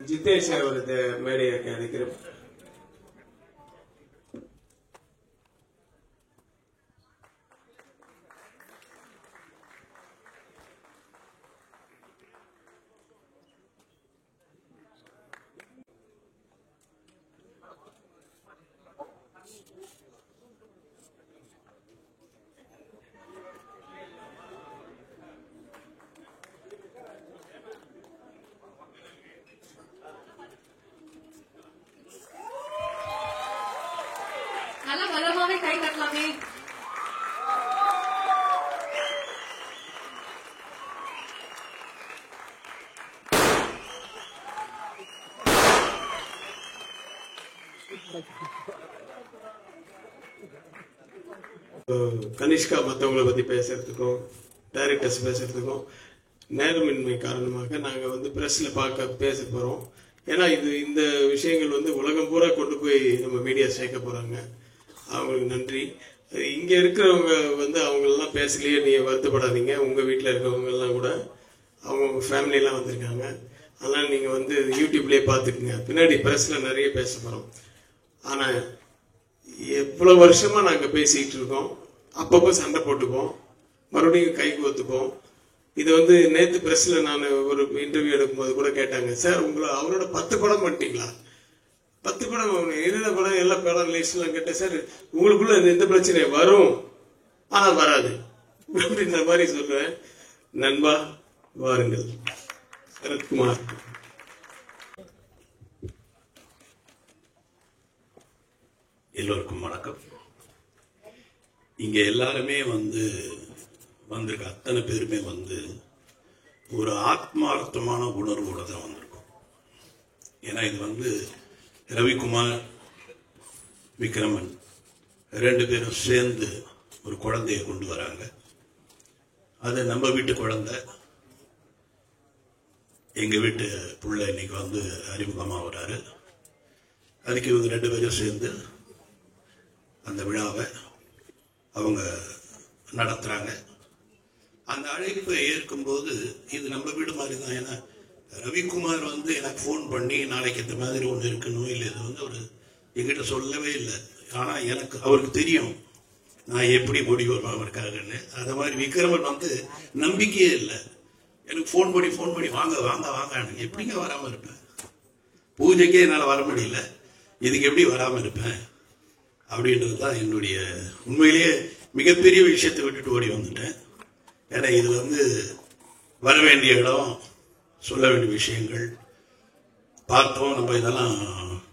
ஜிதேஷ் அவரது மேடையை அழைக்கிறேன். நல்லா பலமாவே கை தட்டலாமே. கனிஷ்கா மற்றவங்களை பத்தி பேசுறதுக்கும் டைரக்டர்ஸ் பேசுறதுக்கும் நேரமின்மை காரணமாக நாங்க பிரஸ்ல பேச போறோம். ஏன்னா இந்த விஷயங்கள் உலகம் பூரா கொண்டு போய் நம்ம மீடியா சேர்க்க போறாங்க. அவங்களுக்கு நன்றி. இங்க இருக்கிறவங்க அவங்களெல்லாம் பேசலையே, நீங்க வருத்தப்படாதீங்க. உங்க வீட்டில் இருக்கிறவங்க எல்லாம் கூட அவங்க ஃபேமிலி எல்லாம் வந்திருக்காங்க. அதனால நீங்க யூடியூப்லயே பாத்துக்குங்க. பின்னாடி பிரஸ்ல நிறைய பேச போறோம். ஆனா எவ்வளவு வருஷமா நாங்க பேசிட்டு இருக்கோம். அப்பப்போ சண்டை போட்டுப்போம், மறுபடியும் கை கோத்துப்போம். இது நேத்து பிரஸ்ல நான் ஒரு இன்டர்வியூ எடுக்கும்போது கூட கேட்டாங்க, சார் அவரோட 10 படம் பண்ணிட்டீங்களா? 10 படம் என்னென்ன படம் எல்லா படம் லிஸ்ட்லாம் கேட்டேன். சார் உங்களுக்குள்ள எந்த பிரச்சனை வரும், ஆனா வராது அப்படின்ற மாதிரி சொல்றேன். நண்பா வாருங்கள். சரத்குமார். எல்லோருக்கும் வணக்கம். இங்க எல்லாருமே வந்திருக்க அத்தனை பேருமே ஒரு ஆத்மார்த்தமான உணர்வோட தான் வந்திருக்கோம். ஏன்னா இது ரவிக்குமார், விக்ரமன் 2 பேரும் சேர்ந்து ஒரு குழந்தைய கொண்டு வராங்க. அது நம்ம வீட்டு குழந்தை, எங்க வீட்டு புள்ள இன்னைக்கு அறிமுகமா வராரு. அதுக்கு இவங்க 2 பேரும் சேர்ந்து அந்த விழாவை அவங்க நடத்துறாங்க. அந்த அழைப்பை ஏற்கும்போது இது நம்ம வீடு மாதிரி தான். ஏன்னா ரவிக்குமார் எனக்கு ஃபோன் பண்ணி நாளைக்கு இந்த மாதிரி ஒன்று இருக்கணும் இல்லை, இது ஒரு எங்கிட்ட சொல்லவே இல்லை. ஆனா அவருக்கு தெரியும் நான் எப்படி ஓடி வருவேன் அவருக்காகன்னு. அது மாதிரி விக்ரமன் நம்பிக்கையே இல்லை. எனக்கு ஃபோன் பண்ணி வாங்க வாங்க வாங்க, எப்படிங்க வராம இருப்பேன்? பூஜைக்கே என்னால் வர முடியல, இதுக்கு எப்படி வராம இருப்பேன் அப்படின்றது தான் என்னுடைய உண்மையிலேயே மிகப்பெரிய விஷயத்தை விட்டுட்டு ஓடி வந்துட்டேன். ஏன்னா இது வர வேண்டிய இடம், சொல்ல வேண்டிய விஷயங்கள் பார்த்தோம். நம்ம இதெல்லாம்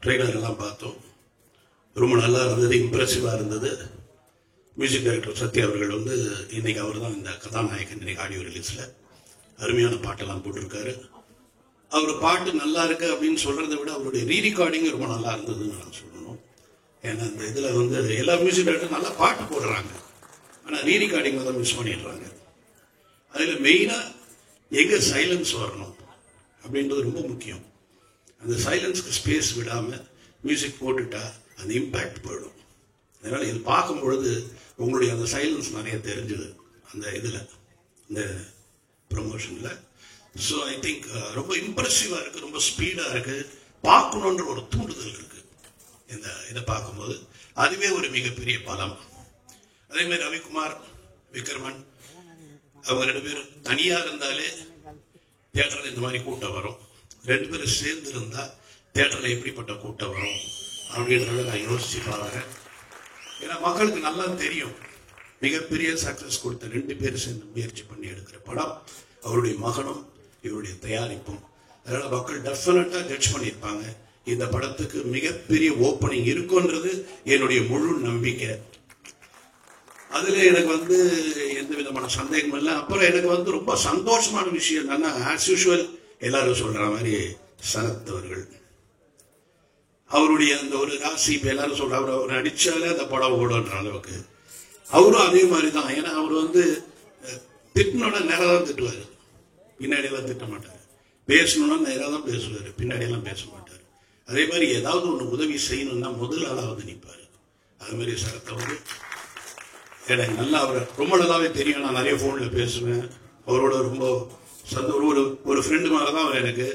ட்ரெய்லர் எல்லாம் பார்த்தோம். ரொம்ப நல்லா இருந்தது, இம்ப்ரெசிவா இருந்தது. மியூசிக் டைரக்டர் சத்யா அவர்கள் இன்னைக்கு அவர் தான் இந்த கதாநாயகன். இன்னைக்கு ஆடியோ ரிலீஸ்ல அருமையான பாட்டெல்லாம் போட்டிருக்காரு. அவர் பாட்டு நல்லா இருக்கு அப்படின்னு சொல்றதை விட அவருடைய ரீரெக்கார்டிங் ரொம்ப நல்லா இருந்ததுன்னு நான் சொல்லணும். ஏன்னா இந்த இதுல எல்லா மியூசிக் டைரக்டரும் நல்லா பாட்டு போடுறாங்க, ஆனா ரீரெக்கார்டிங் மிஸ் பண்ணிடுறாங்க. அதுல மெயினா எங்க சைலன்ஸ் வரணும் அப்படின்றது ரொம்ப முக்கியம். அந்த சைலன்ஸ்க்கு ஸ்பேஸ் விடாம மியூசிக் போட்டுட்டா அந்த இம்பாக்ட் போயிடும். அதனால இது பார்க்கும் பொழுது உங்களுடைய அந்த சைலன்ஸ் நிறைய தெரிஞ்சது அந்த இதுல, இந்த ப்ரொமோஷன்ல. ஸோ ஐ திங்க் ரொம்ப இம்ப்ரெசிவா இருக்கு, ரொம்ப ஸ்பீடா இருக்கு. பார்க்கணுன்ற ஒரு தூண்டுதல் இருக்கு இந்த இதை பார்க்கும்போது. அதுவே ஒரு மிகப்பெரிய பலம். அதே மாதிரி ரவிக்குமார், விக்ரமன் அவங்க 2 பேரும் தனியா இருந்தாலே தியேட்டர்ல இந்த மாதிரி கூட்டம் வரும். 2 பேரும் சேர்ந்து இருந்தா தியேட்டர்ல எப்படிப்பட்ட கூட்டம் வரும் அப்படின்றத நான் யோசிச்சு பாருறேன். ஏன்னா மக்களுக்கு நல்லா தெரியும், மிகப்பெரிய சக்சஸ் கொடுத்த 2 பேரும் சேர்ந்து முயற்சி பண்ணி எடுக்கிற படம் அவருடைய மகனும் இவருடைய தயாரிப்பும். அதனால மக்கள் டெஃபினட்டா ஜட்ஜ் பண்ணியிருப்பாங்க. இந்த படத்துக்கு மிகப்பெரிய ஓப்பனிங் இருக்குன்றது என்னுடைய முழு நம்பிக்கை. அதுல எனக்கு எந்த விதமான சந்தேகம் இல்லை. அப்புறம் எனக்கு ரொம்ப சந்தோஷமான விஷயம் என்னன்னா, ஆஸ் யூஷுவல் எல்லாரும் சொல்ற மாதிரி சரத் அவர்கள் அவருடைய அந்த ஒரு ராசி, இப்ப எல்லாரும் சொல்ற அவர் நடிச்சாலே அந்த படம் ஓடுன்ற அளவுக்கு அவரும் அதே மாதிரிதான். ஏன்னா அவர் திட்டினோட நேரம் தான் திட்டுவாரு, பின்னாடி எல்லாம் திட்ட மாட்டாரு. பேசணும்னா நேரம் தான் பேசுவாரு, பின்னாடி எல்லாம் பேச மாட்டாரு. அதே மாதிரி ஏதாவது ஒண்ணு உதவி செய்யணும்னா முதல் ஆளாவது நிற்பாரு. அது மாதிரி சரத் எனக்கு நல்லா அவரை ரொம்ப நல்லாவே தெரியும். நான் நிறைய போன்ல பேசுவேன் அவரோட. ரொம்ப ஒரு ஃப்ரெண்டு மாதிரிதான் அவர் எனக்கு.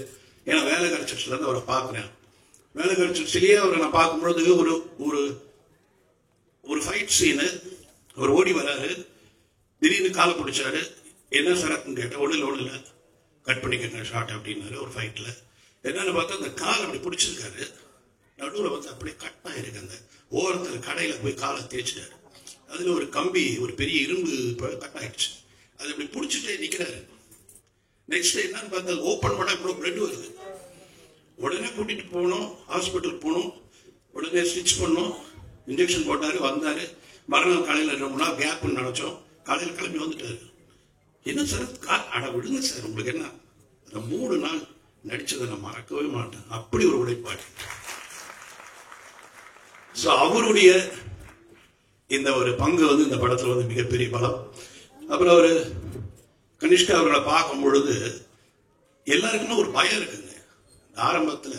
ஏன்னா வேலை கிடைச்சிட்டுலேருந்து அவரை பார்க்குறேன். வேலை கிடைச்சிலேயே அவரை நான் பார்க்கும்பொழுது ஒரு ஒரு ஒரு ஃபைட் சீனு, அவர் ஓடி வராரு, திடீர்னு காலை பிடிச்சாரு. என்ன சரக்குன்னு கேட்டேன். ஒன்றும் இல்லை, கட் பண்ணிக்கங்க ஷார்ட் அப்படின்னாரு. ஒரு ஃபைட்டில் என்னன்னு பார்த்தா அந்த காலை அப்படி பிடிச்சிருக்காரு, நடுவில் வந்து அப்படியே கட் ஆயிருக்கு. அந்த ஓரத்தில் கடையில் போய் காலை தேய்ச்சிட்டாரு. அதில் ஒரு கம்பி, ஒரு பெரிய இரும்பு கட் ஆயிடுச்சு. அது அப்படி பிடிச்சிட்டே நிற்கிறாரு. நெக்ஸ்ட் என்னன்னு பார்த்தா ஓப்பன் பண்ண இவ்வளோ பிளட் வருது. உடனே கூட்டிட்டு போனோம், ஹாஸ்பிட்டல் போனோம், உடனே ஸ்டிச் பண்ணோம், இன்ஜெக்ஷன் போட்டாரு, வந்தாரு. மறுநாள் காலையில் 2 மணி நேரம் கேப்னு நினைச்சோம். காலையில் கிளம்பி வந்துட்டாரு. என்ன சார் அட விடுங்க சார், உங்களுக்கு என்ன, அந்த 3 நாள் நடிச்சதை நான் மறக்கவே மாட்டேன். அப்படி ஒரு உழைப்பாடு. ஸோ அவருடைய இந்த ஒரு பங்கு வந்து இந்த படத்துல வந்து மிகப்பெரிய பலம். அப்புறம் அவரு கனிஷ்கா அவர்களை பார்க்கும் பொழுது எல்லாருக்குமே ஒரு பயம் இருக்குங்க. ஆரம்பத்துல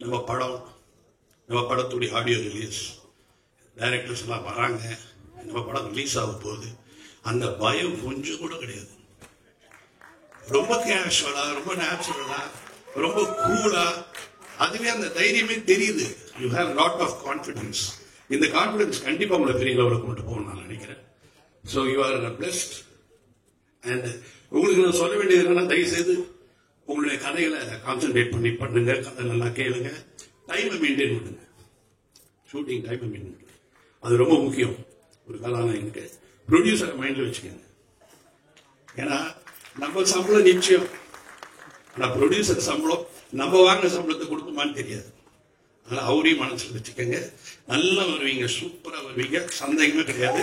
நம்ம படத்துடைய ஆடியோ ரிலீஸ், டைரக்டர்ஸ் எல்லாம் வராங்க, நம்ம படம் ரிலீஸ் ஆக போகுது, அந்த பயம் கொஞ்சம் கூட கிடையாது. ரொம்ப கேஷுவலா, ரொம்ப நேச்சுரலா, ரொம்ப கூலா, அதுவே அந்த தைரியமே தெரியுது. You have lot of confidence. இந்த கான்ஃபிடன்ஸ் கண்டிப்பா உங்களை பெரிய லெவலில் கொண்டு போகணும்னு நான் நினைக்கிறேன். So you are blessed. And உங்களுக்கு நான் சொல்ல வேண்டியது என்னன்னா, தயவுசெய்து உங்களுடைய கதைகளை கான்சென்ட்ரேட் பண்ணி பண்ணுங்க, கதை நல்லா கேளுங்க, டைமை மெயின்டைன் பண்ணுங்க, ஷூட்டிங் டைமை மெயின்டைன் பண்ணுங்க, அது ரொம்ப முக்கியம். ஒரு கதாநாயகனுக்கு ப்ரொடியூசரை மைண்ட்ல வச்சுக்கோங்க. ஏன்னா நம்ம சம்பளம் நிச்சயம், ஆனா ப்ரொடியூசர் சம்பளம் நம்ம வாங்க சம்பளத்தை கொடுக்குமான்னு தெரியாது. அதனால அவரையும் மனசுல வச்சுக்கோங்க. நல்லா வருவீங்க, சூப்பரா வருவீங்க, சந்தேகமே கிடையாது.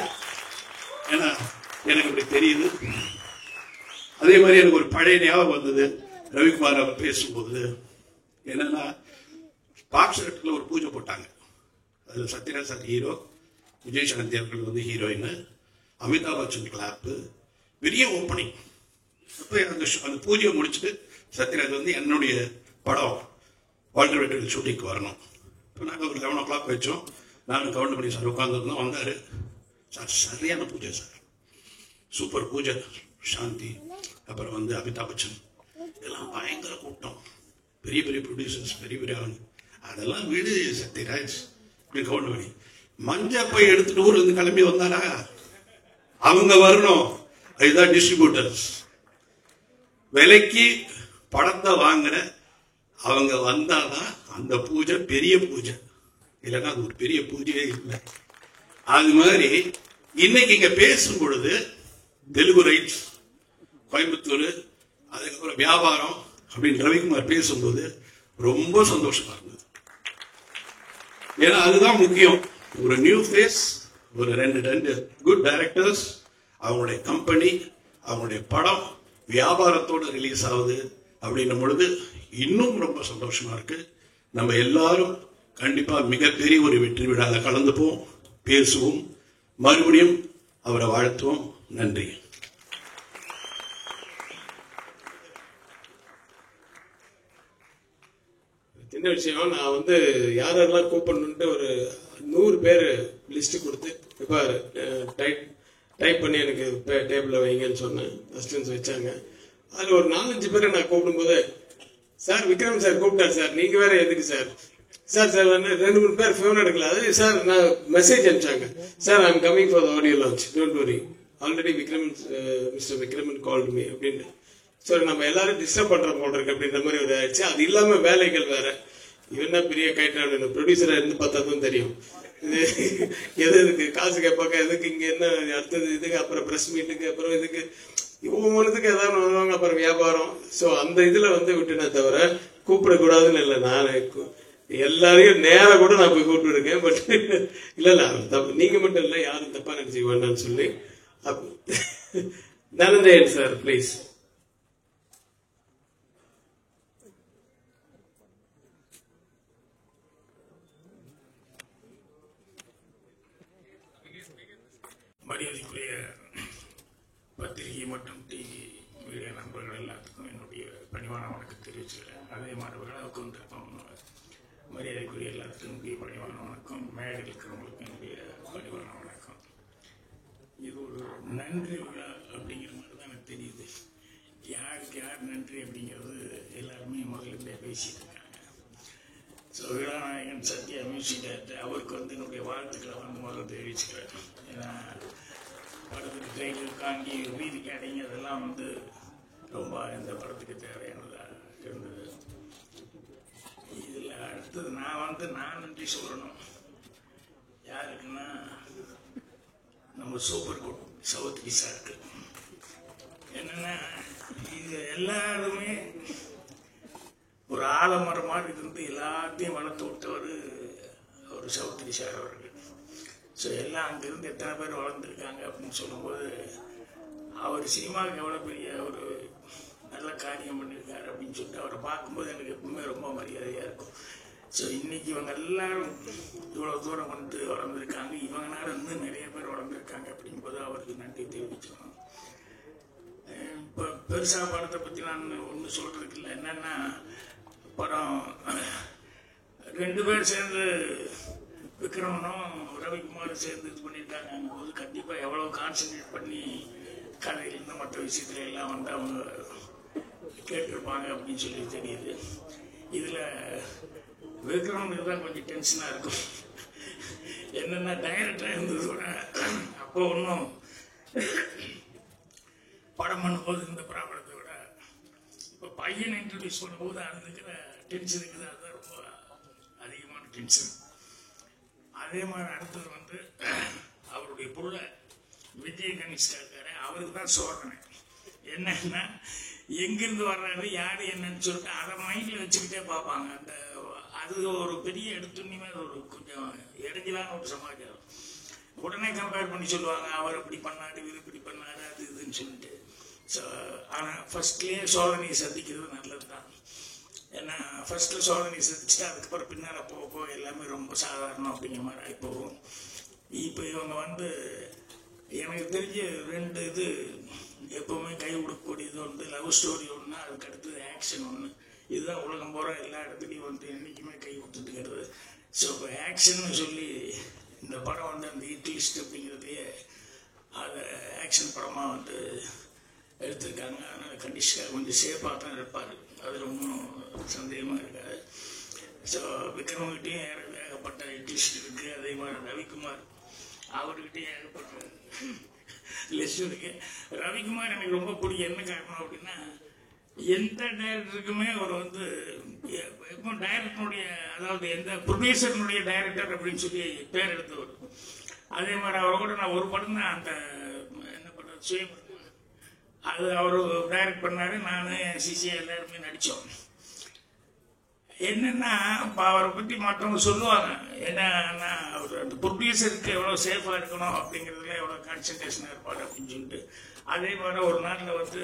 ஏன்னா எனக்கு இப்படி தெரியுது. அதே மாதிரி எனக்கு ஒரு பழைய ஞாபகம் வந்தது. ரவிக்குமார் அவர் பேசும்போது என்னன்னா, பாக்ஸரத்துல ஒரு பூஜை போட்டாங்க. அதுல சத்யராஜ் சார் ஹீரோ, விஜய் சாந்தி அவர்கள் வந்து ஹீரோயின், அமிதாப் பச்சன் கிளாப்பு, பெரிய ஓப்பனிங். அப்ப அந்த பூஜையை முடிச்சுட்டு சத்யராஜ் வந்து என்னுடைய படம் வால்டர் வெட்டில் ஷூட்டிங்க்கு வரணும். இப்போ நாங்கள் ஒரு 11 o'clock வச்சோம். நானும் கவுண்ட் பண்ணி சார் உட்காந்துருந்தோம். வந்தாரு சார், சரியான பூஜை சார், சூப்பர் பூஜை, சாந்தி, அப்புறம் வந்து அமிதாப் பச்சன், எல்லாம் பயங்கர கூட்டம், பெரிய பெரிய ப்ரொடியூசர்ஸ், பெரிய பெரிய ஆளுங்க. அதெல்லாம் விடு சத்யராஜ் இப்படி கவுண்ட் பண்ணி மஞ்சள் போய் எடுத்துட்டு ஊர்ல இருந்து கிளம்பி வந்தாரா, அவங்க வரணும். இதுதான் டிஸ்ட்ரிபியூட்டர்ஸ், விலைக்கு படத்தை வாங்குற அவங்க வந்தாதான் அந்த பூஜை பெரிய பூஜை, இல்லைன்னா அது ஒரு பெரிய பூஜையே இல்லை. அது மாதிரி இன்னைக்கு இங்க பேசும் பொழுது தெலுங்கு ரைட்ஸ், கோயம்புத்தூர், அதுக்கப்புறம் வியாபாரம் அப்படின்னு ரவிக்குமார் பேசும்போது ரொம்ப சந்தோஷமா இருந்தது. ஏன்னா அதுதான் முக்கியம். ஒரு நியூ ஃபேஸ், ஒரு ரெண்டு குட் டைரக்டர்ஸ், அவங்களுடைய கம்பெனி, அவங்களுடைய படம் வியாபாரத்தோட ரிலீஸ் ஆகுது அப்படின்னும் பொழுது இன்னும் ரொம்ப சந்தோஷமா இருக்கு. நம்ம எல்லாரும் கண்டிப்பா மிகப்பெரிய ஒரு வெற்றி விழாவில் கலந்துப்போம், பேசுவோம், மறுபடியும் அவரை வாழ்த்துவோம். நன்றி. சின்ன விஷயம், நான் வந்து யாரெல்லாம் கூப்பிடணுன்ட்டு ஒரு 100 பேர் லிஸ்ட் கொடுத்து இப்போ டைப் பண்ணி எனக்கு டேபிளில் வைங்கன்னு சொன்னேன். அசிஸ்டன்ஸ் வச்சாங்க. அதில் ஒரு 4-5 பேரை நான் கூப்பிடும்போது, சார் விக்ரம் சார் கூப்பிட்டார் சார், நீங்க வேற எதுக்கு சார், சார் 2-3 பேர் ஃபோன் எடுக்கல. அது சார் நான் மெசேஜ் அனுப்பிச்சாங்க, sir I'm coming for the audio launch, don't worry, already mister Vikraman called me அப்படின்னு. ஸோ நம்ம எல்லாரும் டிஸ்டர்ப் பண்ற போல் இருக்கு அப்படின்ற மாதிரி ஒரு ஆயிடுச்சு. அது இல்லாம வேலைகள் வேற, இவன் தான் பெரிய கைட்டான ப்ரொடியூசரா இருந்து பார்த்தா தான் தெரியும். இது எதுக்கு காசு கேட்பாங்க, எதுக்கு இங்க என்ன அடுத்தது இதுக்கு, அப்புறம் பிரஸ் மீட்டுக்கு, அப்புறம் இதுக்கு ஒவ்வொன்றுத்துக்கு ஏதாவது வருவாங்க, அப்புறம் வியாபாரம். ஸோ அந்த இதுல வந்து விட்டுனே தவிர கூப்பிடக்கூடாதுன்னு இல்லை. நான் எல்லாரையும் நேரம் கூட நான் போய் கூப்பிட்டு இருக்கேன். பட் இல்ல தப்பு, நீங்க மட்டும் இல்லை, யாரும் தப்பா நினைச்சுக்க வேண்டாம்னு சொல்லி. Dhananjayan sir please. மரியாதைக்குரிய பத்திரிகை மற்றும் டிவி மீடியா நண்பர்கள் எல்லாத்துக்கும் என்னுடைய பணிவான வணக்கம் தெரிவிச்சுக்கிறேன். அதே மாதிரி விழாவுக்கு வந்திருக்கோம் மரியாதைக்குரிய எல்லாத்துக்கும் என்னுடைய பணிவான வணக்கம். மேடையில் இருக்கிறவங்களுக்கு என்னுடைய பணிவான வணக்கம். இது ஒரு நன்றி விழா அப்படிங்கிற மாதிரி தான் எனக்கு தெரியுது. யாருக்கு யார் நன்றி அப்படிங்கிறது எல்லாருமே முதல்ல பேசிட்டு இருக்காங்க. ஸோ விழாநாயகன் சத்யா மியூசிக் டைரக்டர் அவருக்கு வந்து என்னுடைய வாழ்த்துக்களை வந்து முதல்ல தெரிவிச்சுக்கிறேன். ஏன்னா படத்துக்கு ட்ரெயிலர் காங்கி வீதிக்கு அடங்கி அதெல்லாம் வந்து ரொம்ப இந்த படத்துக்கு தேவையானதாக இருந்தது. இதில் அடுத்தது நான் நன்றி சொல்லணும். யாருக்குன்னா நம்ம சூப்பர் குட் சவுத்ரி சாருக்கு. என்னன்னா இது எல்லாருமே ஒரு ஆலமரம் மாதிரி இருந்து எல்லாத்தையும் வளர்த்து விட்டவர் ஒரு சவுத்ரி சார் அவர்கள். ஸோ எல்லாம் அங்கிருந்து எத்தனை பேர் வளர்ந்துருக்காங்க அப்படின்னு சொல்லும்போது அவர் சினிமாவுக்கு எவ்வளோ பெரிய ஒரு நல்ல காரியம் பண்ணியிருக்காரு அப்படின்னு சொல்லிட்டு அவரை பார்க்கும்போது எனக்கு எப்பவுமே ரொம்ப மரியாதையாக இருக்கும். ஸோ இன்னைக்கு இவங்க எல்லாரும் இவ்வளோ தூரம் வந்து வளர்ந்துருக்காங்க, இவங்களால இன்னும் நிறைய பேர் வளர்ந்துருக்காங்க அப்படிங்கும்போது அவருக்கு நன்றி தெரிவிச்சிடணும். இப்போ பெருசாக படத்தை பற்றி நான் ஒன்றும் சொல்கிறதுக்கு இல்லை. என்னென்னா படம் 2 பேர் சேர்ந்து விக்ரமனும் ரவிக்குமாரும் சேர்ந்து இது பண்ணியிருக்காங்க. போது கண்டிப்பாக எவ்வளோ கான்சன்ட்ரேட் பண்ணி கதையிலேருந்து மற்ற விஷயத்துல எல்லாம் வந்து அவங்க கேட்டிருப்பாங்க அப்படின்னு சொல்லி தெரியுது. இதில் விக்ரமனுக்கு தான் கொஞ்சம் டென்ஷனாக இருக்கும். என்னென்னா டைரக்டராக இருந்தது கூட அப்போ ஒன்றும் படம் பண்ணும்போது இந்த படத்தை விட இப்போ பையனை இன்ட்ரடியூஸ் பண்ணும்போது அது இருக்கிற டென்ஷன் இருக்குது, அதுதான் ரொம்ப அதிகமான டென்ஷன். அதே மாதிரி அடுத்தது வந்து அவருடைய புள்ள விஜய் கணேஷ்கா இருக்காரு, அவருக்கு தான் சோதனை. என்னன்னா எங்கிருந்து வர்றாரு யாரு என்னன்னு சொல்லிட்டு அதை மைண்டில் வச்சுக்கிட்டே பார்ப்பாங்க. அது ஒரு பெரிய எடுத்துமே ஒரு கொஞ்சம் இடைஞ்சலான ஒரு சமாச்சாரம். உடனே கம்பேர் பண்ணி சொல்லுவாங்க, அவர் இப்படி பண்ணாரு இவர் இப்படி பண்ணாரு அது இதுன்னு சொல்லிட்டு. ஸோ ஆனால் ஃபர்ஸ்ட்லேயே சோதனையை சந்திக்கிறது நல்லது தான். ஏன்னா ஃபர்ஸ்ட்ல சோதனையை சந்திச்சுட்டு அதுக்கப்புறம் பின்னால் போக போக எல்லாமே ரொம்ப சாதாரணம் அப்படிங்கிற மாதிரி ஆகி போகும். இப்போ இவங்க வந்து எனக்கு தெரிஞ்ச 2 இது எப்பவுமே கை கொடுக்கக்கூடியது வந்து லவ் ஸ்டோரி ஒன்று, அதுக்கு அடுத்தது ஆக்ஷன் ஒன்று. இதுதான் உலகம் போகிற எல்லா இடத்துலையும் வந்து என்றைக்குமே கை கொடுத்துட்டுக்கிறது. ஸோ இப்போ ஆக்ஷன்னு சொல்லி இந்த படம் வந்து அந்த ஹிட் லிஸ்ட் அப்படிங்கிறதையே அதை ஆக்ஷன் படமாக வந்து எடுத்திருக்காங்க. அதனால் கண்டிஷாக கொஞ்சம் சேஃபாக தான் இருப்பார், அதில் ஒன்றும் சந்தேகமாக இருக்காது. ஸோ விக்ரம்கிட்டையும் ஏகப்பட்ட ஹிட் லிஸ்ட் இருக்குது. அதே மாதிரி ரவிக்குமார் அவர்கிட்டையும் ஏகப்பட்ட லிஸ்ட் இருக்கு. ரவிக்குமார் எனக்கு ரொம்ப பிடிக்கும். என்ன காரணம் அப்படின்னா எந்த டைரக்டருக்குமே அவர் வந்து எப்போ டைரக்டருடைய அதாவது எந்த ப்ரொடியூசருடைய டைரக்டர் அப்படின்னு சொல்லி பேர் எடுத்தவர். அதே மாதிரி அவரோட நான் ஒரு படம் தான் அந்த என்ன படம் சுயம் அது அவர் டைரக்ட் பண்ணாரு, நான் சிசியா எல்லாருமே நடித்தோம். என்னன்னா இப்போ அவரை பற்றி மற்றவங்க சொல்லுவாங்க, ஏன்னா அவர் அந்த ப்ரொடியூசருக்கு எவ்வளோ சேஃபாக இருக்கணும் அப்படிங்கிறதுல எவ்வளோ கான்சன்ட்ரேஷனாக இருப்பார் அப்படின்னு சொல்லிட்டு. அதே மாதிரி ஒரு நாட்டில் வந்து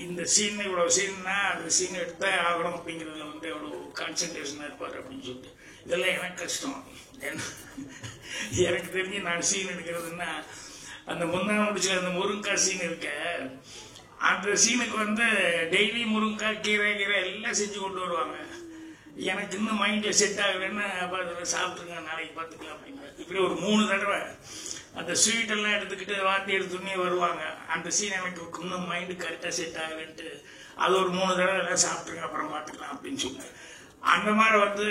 இந்த சீன் இவ்வளோ சீன்னா அந்த சீன் எடுத்தே ஆகணும் அப்படிங்கிறதுல வந்து எவ்வளோ கான்சன்ட்ரேஷனாக இருப்பார் அப்படின்னு சொல்லிட்டு. இதெல்லாம் எனக்கு கஷ்டம். ஏன்னா எனக்கு தெரிஞ்சு நான் சீன் எடுக்கிறதுன்னா அந்த முன்னாள் முடிச்ச அந்த முருங்கைக்காய் சீன் இருக்க, அந்த சீனுக்கு வந்து டெய்லி முருங்கைக்காய் கீரை எல்லாம் செஞ்சு கொண்டு வருவாங்க. எனக்கு இன்னும் மைண்டில் செட் ஆகலைன்னா சாப்பிட்ருங்க நாளைக்கு பார்த்துக்கலாம் அப்படிங்கிற இப்படி ஒரு 3 தடவை அந்த ஸ்வீட்டெல்லாம் எடுத்துக்கிட்டு வாந்தி எடுத்துன்னே வருவாங்க. அந்த சீன் எனக்கு இன்னும் மைண்டு கரெக்டாக செட் ஆகலைன்ட்டு அது ஒரு 3 தடவை எல்லாம் சாப்பிட்ருங்க அப்புறம் பார்த்துக்கலாம் அப்படின்னு சொல்லிட்டு அந்த மாதிரி வந்து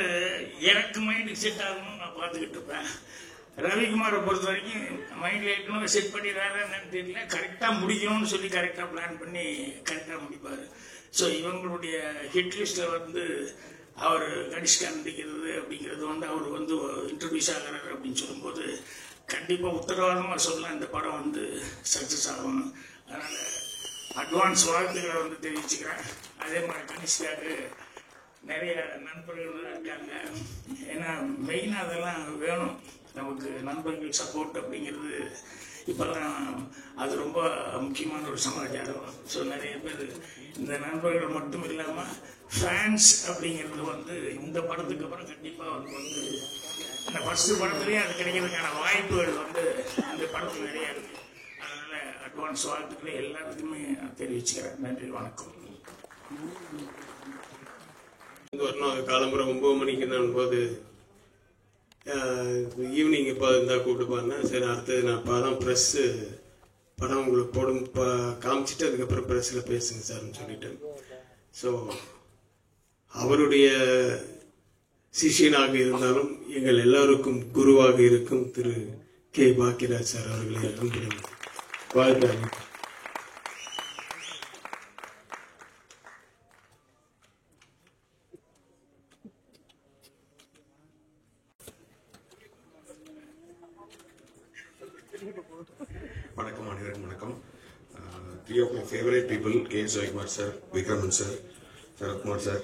எனக்கு மைண்டுக்கு செட் ஆகணும்னு நான் பார்த்துக்கிட்டு இருப்பேன். ரவிக்குமாரை பொறுத்த வரைக்கும் மைண்டில் ஏற்கனவே செட் பண்ணிடுறாரு என்னன்னு தெரியல, கரெக்டாக முடிக்கணும்னு சொல்லி கரெக்டாக பிளான் பண்ணி கரெக்டாக முடிப்பார். ஸோ இவங்களுடைய ஹிட் லிஸ்ட்டில் வந்து அவர் கனிஷ்கா நடிக்கிறது அப்படிங்கிறது வந்து அவர் வந்து இன்ட்ரடியூஸ் ஆகிறாரு அப்படின்னு சொல்லும்போது கண்டிப்பாக உத்தரவாதமாக சொல்லலாம் இந்த படம் வந்து சக்ஸஸ் ஆகும். அதனால் அட்வான்ஸ் வாழ்த்துக்களை வந்து தெரிவிச்சுக்கிறேன். அதே மாதிரி கனிஷ்காவுக்கு நிறைய நண்பர்கள் இருக்காங்க. ஏன்னா மெயினாக அதெல்லாம் வேணும் நமக்கு, நண்பர்கள் சப்போர்ட் அப்படிங்கிறது இப்போல்லாம் அது ரொம்ப முக்கியமான ஒரு சமாச்சாரம். ஸோ நிறைய பேர் இந்த நண்பர்கள் மட்டும் இல்லாமல் ஃபேன்ஸ் அப்படிங்கிறது வந்து இந்த படத்துக்கு அப்புறம் கண்டிப்பாக வந்து இந்த ஃபர்ஸ்ட் படத்துலேயே அது கிடைக்கிறதுக்கான வாய்ப்புகள் வந்து அந்த படத்தில் நிறையா இருக்குது. அதனால் அட்வான்ஸ் வாழ்த்துக்களை எல்லாத்துக்குமே தெரிவிச்சுக்கிறேன். நன்றி, வணக்கம். காலம்புரை 9 மணிக்கு போது ஈவினிங் இப்போ இருந்தால் கூப்பிட்டு பாருன்னா சரி அடுத்தது நான் இப்போ தான் ப்ரெஸ்ஸு படம் உங்களுக்கு போடும் காமிச்சிட்டு அதுக்கப்புறம் ப்ரெஸ்ஸில் பேசுங்க சார்னு சொல்லிட்டு. ஸோ அவருடைய சிஷியனாக இருந்தாலும் எங்கள் எல்லோருக்கும் குருவாக இருக்கும் திரு கே பாக்கியராஜ் சார் அவர்களை அன்புடன் வாழ்த்துறேன். வணக்கம் அனைவருக்கும் வணக்கம். 3 of my favorite people, K. Jaykumar sir, Vikraman sir, Sarathkumar sir,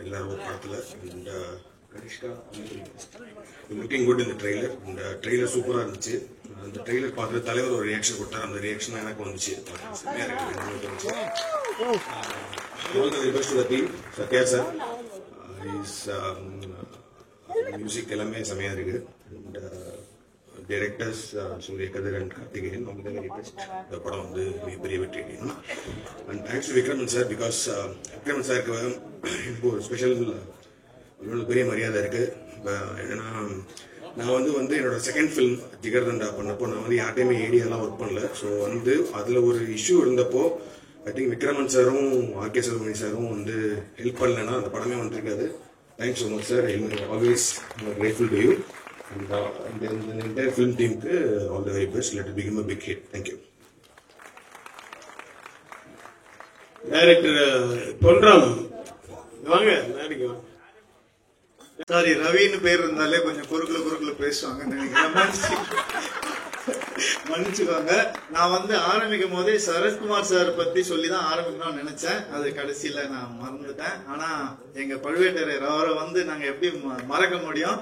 எல்லாரும் ஒரு படத்துல. And Kanishka, looking good in the trailer. And trailer சூப்பரா இருந்துச்சு. அந்த ட்ரெய்லர் பார்த்து தலைவர் ஒரு ரியாக்ஷன் கொடுத்தார். அந்த ரியாக்ஷன் எனக்கு வந்துச்சு. All the best to the team. Satya sir, his music எல்லாமே செமையா இருக்கு. And directors Surya Kadar and Karthikeyan, all the very best. The படம் வந்து மிகப்பெரிய வெற்றி அடையணும். And thanks to Vikraman sir, because Vikraman sir க்கு ஒரு ஸ்பெஷல் பெரிய மரியாதை இருக்கு. ஏன்னா நான் வந்து என்னோட செகண்ட் ஃபிலிம் ஜிகர்தண்டா பண்ணப்போ நான் வந்து யார்ட்டையுமே ஏடியாலாம் ஒர்க் பண்ணல. ஸோ வந்து அதில் ஒரு இஷ்யூ இருந்தப்போ ஐ திங்க் விக்ரமன் சாரும் ஆர்கே சுப்ரமணி சாரும் வந்து ஹெல்ப் பண்ணலன்னா அந்த படமே வந்துருக்காது. Thanks so much sir. Always grateful to you. And the entire film team all the very best. Let it become a big hit. Thank you. Director Ponram வாங்க நாளைக்கு வாங்க. சாரி, ரவின்னு பேர் இருந்தாலே கொஞ்சம் குறுக்குல பேசுவாங்க நினைக்கிறேன். மன்னிச்சுக்கோங்க. நான் வந்து ஆரம்பிக்கும் போதே சரத்குமார் சார் பத்தி சொல்லிதான் ஆரம்பிக்கணும்னு நினைச்சேன். அது கடைசியில நான் மறந்துட்டேன். ஆனா எங்க பழுவேட்டரையர் அவரை வந்து நாங்க எப்படி மறக்க முடியும்?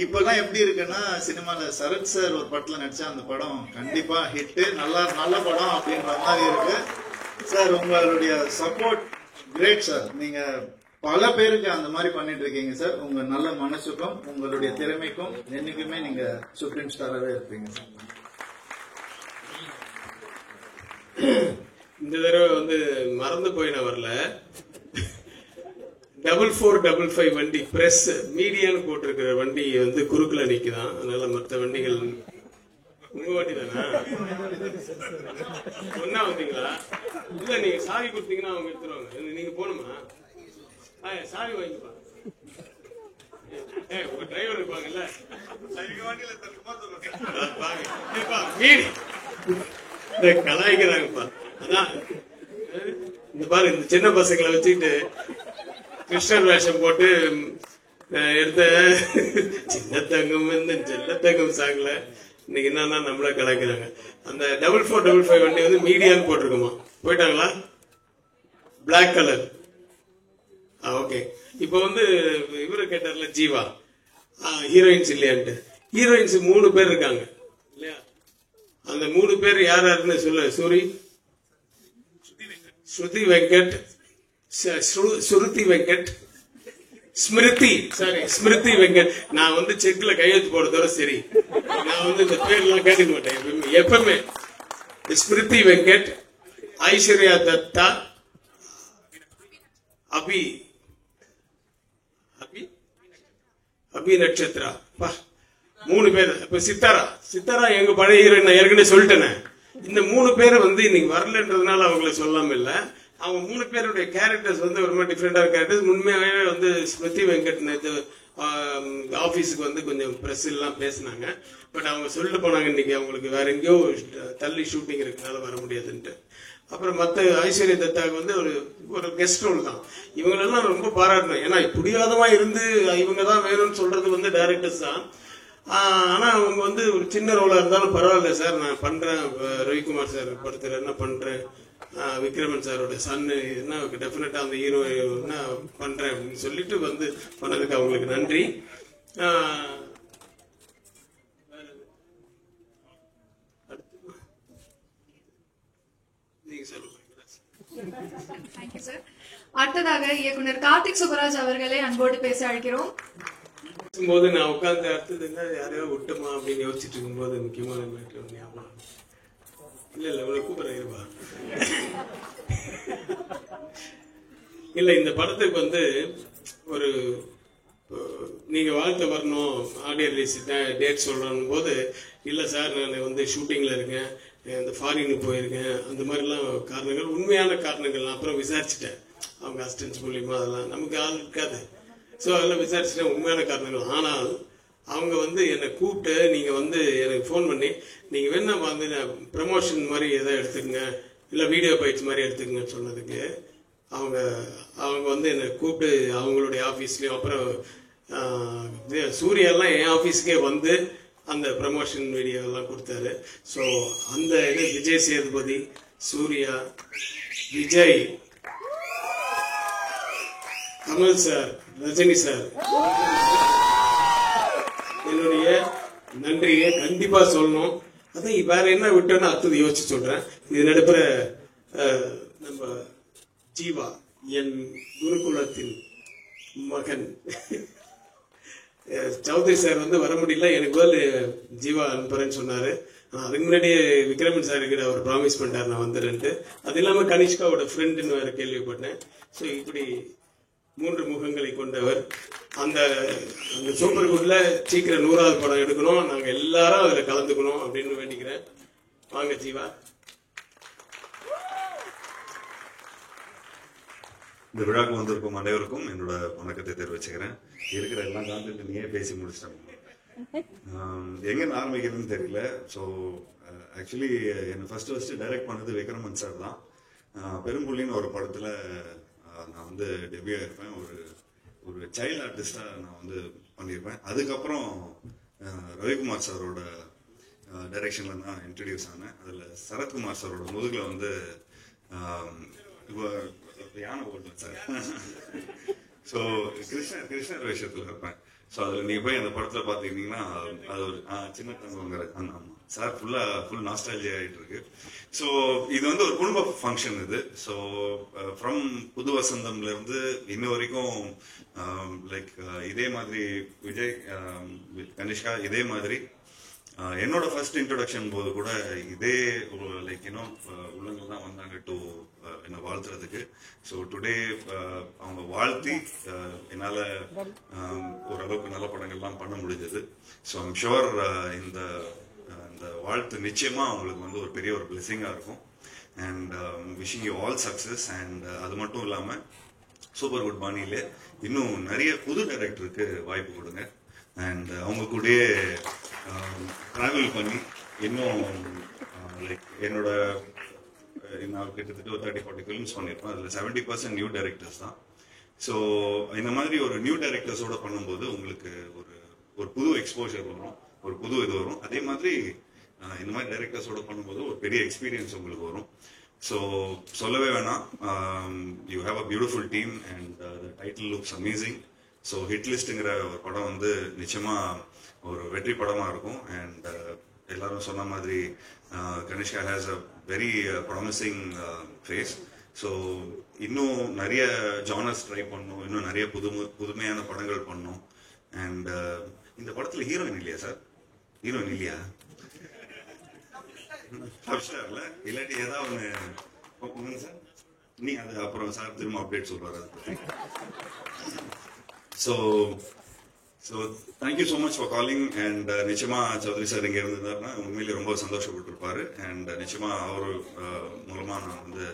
இப்பெல்லாம் எப்படி இருக்குன்னா, சினிமால சரத் சார் ஒரு படத்துல நடிச்சா அந்த படம் கண்டிப்பா ஹிட், நல்ல படம் அப்படின்ற மாதிரி இருக்கு. சார் உங்களுடைய சப்போர்ட் கிரேட் சார். நீங்க பல பேருக்கு அந்த மாதிரி பண்ணிட்டு இருக்கீங்க சார். உங்க நல்ல மனசுக்கும் உங்களுடைய திறமைக்கும் என்னைக்குமே நீங்க சுப்ரீம் ஸ்டாராகவே இருப்பீங்க சார். இந்த தடவை வந்து மறந்து போய் நான் வரல. 4455 வண்டி பிரஸ் மீடியான்னு போட்டிருக்கிற வண்டி வந்து குறுக்குல நிக்குதான். அதனால மற்ற வண்டிகள் உங்க வண்டி தானா? ஒன்னா வந்தீங்களா? இல்ல நீங்க சாவி கொடுத்தீங்கன்னா அவங்க எடுத்துருவாங்க. நீங்க போகணுமா? சாவி வாங்கிப்பா. உங்க டிரைவர் இருப்பாங்கல்ல, கலாய்க்கிறாங்கப்பா. அதான் இந்த பாரு, இந்த சின்ன பசங்களை வச்சுக்கிட்டு கிருஷ்ணர் வேஷம் போட்டு எடுத்த சின்ன தங்கம் இந்த செல்ல தங்கம் சாங்கல இன்னைக்கு என்னன்னா நம்மள கலாய்க்கிறாங்க. அந்த 4455 வண்டி வந்து மீடியான்னு போட்டிருக்கோமா? போயிட்டாங்களா? Black colour. ஓகே. இப்ப வந்து இவரு கேட்டார்ல ஜீவா, ஹீரோயின்ஸ் இல்லையான்ட்டு. ஹீரோயின்ஸ் 3 பேர் இருக்காங்க இல்லையா? அந்த 3 பேர் யார் யாருன்னு சொல்ல. ஸ்ருதி வெங்கட், சுருதி வெங்கட், ஸ்மிருதி வெங்கட். நான் வந்து செக்ல கையெழுத்து போடுறதோட சரி, நான் வந்து இந்த பேர்லாம் கேட்க மாட்டேன் எப்பவுமே. ஸ்மிருதி வெங்கட், ஐஸ்வர்யா தத்தா, அபி நட்சத்திரா. 3 பேர். இப்ப சித்தாரா எங்க பழைய ஹீரோயின் நான் ஏற்கனவே சொல்லிட்டேனே. இந்த 3 பேரை வந்து இன்னைக்கு வரலன்றதுனால அவங்களை சொல்லாம இல்ல. அவங்க 3 பேருடைய கேரக்டர்ஸ் வந்து ஒரு மாதிரி டிஃப்ரெண்டா கேரக்டர்ஸ். உண்மையாவே வந்து ஸ்மிருதி வெங்கட் நேற்று ஆபீஸுக்கு வந்து கொஞ்சம் பிரஸ் எல்லாம் பேசினாங்க. பட் அவங்க சொல்லிட்டு போனாங்க இன்னைக்கு அவங்களுக்கு வேற எங்கேயோ தள்ளி ஷூட்டிங் இருக்கனால வர முடியாதுன்ட்டு. அப்புறம் மத்த ஐஸ்வர்யா தத்தாவுக்கு வந்து ஒரு கெஸ்ட் ரோல் தான். இவங்களெல்லாம் ரொம்ப பாராட்டணும். ஏன்னா புடிவாதமா இருந்து இவங்க தான் வேணும்னு சொல்றது வந்து டைரக்டர்ஸ் தான். ஆனா அவங்க வந்து ஒரு சின்ன ரோலா இருந்தாலும் பரவாயில்ல சார், நான் பண்றேன். ரவிக்குமார் சார் படத்துல என்ன பண்றேன், விக்ரமன் சாரோட சன்னு என்ன டெஃபினட்டா அந்த ஹீரோ என்ன பண்றேன் அப்படின்னு சொல்லிட்டு வந்து பண்ணதுக்கு அவங்களுக்கு நன்றி. அடுத்ததாக இயக்குனர் கார்த்திக் சுப்பராஜ் அவர்களை அன்போடு பேச அழைக்கிறோம். போது நான் உட்கார்ந்து அடுத்தது என்ன யாரையோ விட்டுமா அப்படின்னு யோசிச்சுட்டு இருக்கும்போது முக்கியமான மேட்டர் ஞாபகம். இல்ல இவ்வளவு கூப்பிடுறா. இல்ல இந்த படத்துக்கு வந்து ஒரு நீங்க வாழ்த்து வரணும், ஆடியோ ரிலீஸ் டேட் சொல்றோம் போது, இல்ல சார் நான் வந்து ஷூட்டிங்ல இருக்கேன், இந்த ஃபாரினுக்கு போயிருக்கேன், அந்த மாதிரிலாம் காரணங்கள், உண்மையான காரணங்கள். நான் அப்புறம் விசாரிச்சுட்டேன், அவங்க அசிஸ்டன்ஸ் மூலியமா அதெல்லாம் நமக்கு ஆள் இருக்காது. ஸோ அதெல்லாம் விசாரிச்சுட்டேன், உண்மையான காரணங்கள். ஆனால் அவங்க வந்து என்னை கூப்பிட்டு, நீங்கள் வந்து எனக்கு ஃபோன் பண்ணி, நீங்கள் வேணா வந்து ப்ரமோஷன் மாதிரி எதாவது எடுத்துக்கங்க, இல்லை வீடியோ பைட்ஸ் மாதிரி எடுத்துக்கங்கன்னு சொன்னதுக்கு அவங்க வந்து என்னை கூப்பிட்டு அவங்களுடைய ஆஃபீஸ்லேயும், அப்புறம் சூர்யாலாம் என் ஆஃபீஸுக்கே வந்து அந்த ப்ரமோஷன் வீடியோ எல்லாம் கொடுத்தாரு. ஸோ அந்த இது விஜய் சேதுபதி, சூர்யா, விஜய், கமல் சார், ரஜினி சார், என்னுடைய நன்றியை கண்டிப்பா சொல்லணும். அதான் வேற என்ன விட்டோன்னு அடுத்தது யோசிச்சு சொல்றேன். இது நடுப்புற நம்ம ஜீவா, என் குருகுலத்தின் மகன் சௌத்ரி சார் வந்து வர முடியல, எனக்கு பதில் ஜீவா அனுப்புறேன்னு சொன்னாரு. அதுக்கு முன்னாடியே விக்ரமன் சார் கிட்ட அவர் ப்ராமிஸ் பண்ணிட்டார் நான் வந்துடுன்ட்டு. அது இல்லாம கனிஷ்காவோட ஃப்ரெண்டுன்னு வேற கேள்விப்பட்டேன். ஸோ இப்படி 3 முகங்களை கொண்டவர். அந்த சூப்பர் குட்ல சீக்கிரம் 100வது படம் எடுக்கணும், நாங்க எல்லாரும் அதுல கலந்துக்கணும் அப்படின்னு வேண்டிக்கிறேன். வாங்க ஜீவா. இந்த விழாக்கு வந்திருக்கும் அனைவருக்கும் என்னோட வணக்கத்தை தெரிவிச்சுக்கிறேன். இருக்கிற எல்லா கான்டென்ட் நீயே பேசி முடிச்சிட்டாங்க, எங்க ஆரம்பிக்கிறதுன்னு தெரியல. ஸோ ஆக்சுவலி என்னை ஃபர்ஸ்ட் டைரக்ட் பண்ணது விக்ரமன் சார் தான். பெரும்புள்ளின்னு ஒரு படத்துல நான் வந்து டெபியூ ஆயிருப்பேன். ஒரு சைல்டு ஆர்டிஸ்டா நான் வந்து பண்ணியிருப்பேன். அதுக்கப்புறம் ரவிக்குமார் சாரோட டைரக்ஷன்ல தான் இன்ட்ரடியூஸ் ஆனேன். அதுல சரத்குமார் சாரோட முதுகுல வந்து யானை போட்டேன் சார். ஸோ கிருஷ்ணர் வேஷத்துல இருப்பேன். ஸோ அதில் நீங்கள் போய் அந்த படத்தில் பார்த்துக்கிட்டீங்கன்னா அது ஒரு சின்ன தங்கங்கிற ஆமாம் சார் ஃபுல் நாஸ்டாலஜியா ஆகிட்டு இருக்கு. ஸோ இது வந்து ஒரு குடும்ப ஃபங்க்ஷன் இது. ஸோ ஃப்ரம் புது வசந்தம்ல இருந்து இன்ன வரைக்கும் லைக் இதே மாதிரி விஜய், கனிஷ்கா இதே மாதிரி என்னோட ஃபர்ஸ்ட் இன்ட்ரோடக்ஷன் போது கூட இதே லைக் உள்ளங்கள் தான் வந்தாங்க டு என்னை வாழ்த்துறதுக்கு. ஸோ டுடே அவங்க வாழ்த்தி என்னால் ஓரளவுக்கு நல்ல படங்கள்லாம் பண்ண முடிஞ்சது. ஸோ ஐம் ஷுவர் இந்த வாழ்த்து நிச்சயமா அவங்களுக்கு வந்து ஒரு பெரிய ஒரு பிளெஸிங்காக இருக்கும். And wishing you all success. And அது மட்டும் இல்லாமல் சூப்பர் குட் பாணியிலே இன்னும் நிறைய புது டைரக்டருக்கு வாய்ப்பு கொடுங்க. அண்ட் அவங்க கூடயே டிராவல் பண்ணி இன்னும் லைக் என்னோட நான் கிட்டத்தட்ட ஒரு 30-40 ஃபிலிம்ஸ் பண்ணியிருப்பேன். அதில் 70% நியூ டைரக்டர்ஸ் தான். ஸோ இந்த மாதிரி ஒரு நியூ டைரக்டர்ஸோட பண்ணும்போது உங்களுக்கு ஒரு புது எக்ஸ்போஜர் வரும், ஒரு புது இது வரும். அதே மாதிரி இந்த மாதிரி டைரக்டர்ஸோட பண்ணும்போது ஒரு பெரிய எக்ஸ்பீரியன்ஸ் உங்களுக்கு வரும். ஸோ சொல்லவே வேணாம், you have a beautiful team and the title looks amazing. So hit லிஸ்ட்டுங்கிற ஒரு படம் வந்து நிச்சயமா ஒரு வெற்றி படமா இருக்கும். அண்ட் எல்லாரும் சொன்ன மாதிரி Kanishka has a very promising face. So இன்னும் நிறைய ஜானர்ஸ் ட்ரை பண்ணணும், இன்னும் நிறைய புதுமையான படங்கள் பண்ணணும். அண்ட் இந்த படத்துல ஹீரோயின் இல்லையா சார்? ஹீரோயின் இல்லையா? இல்ல இல்லாட்டி ஏதாவது ஒன்று சார் நீ அது அப்புறம் சார் திரும்ப அப்டேட் சொல்றாரு. So thank you so much for calling. And நிச்சயமா சௌத்ரி சார் இங்கே இருந்திருந்தாருன்னா உண்மையிலேயே ரொம்ப சந்தோஷப்பட்டிருப்பாரு. அண்ட் நிச்சயமா அவர் மூலமா நான் வந்து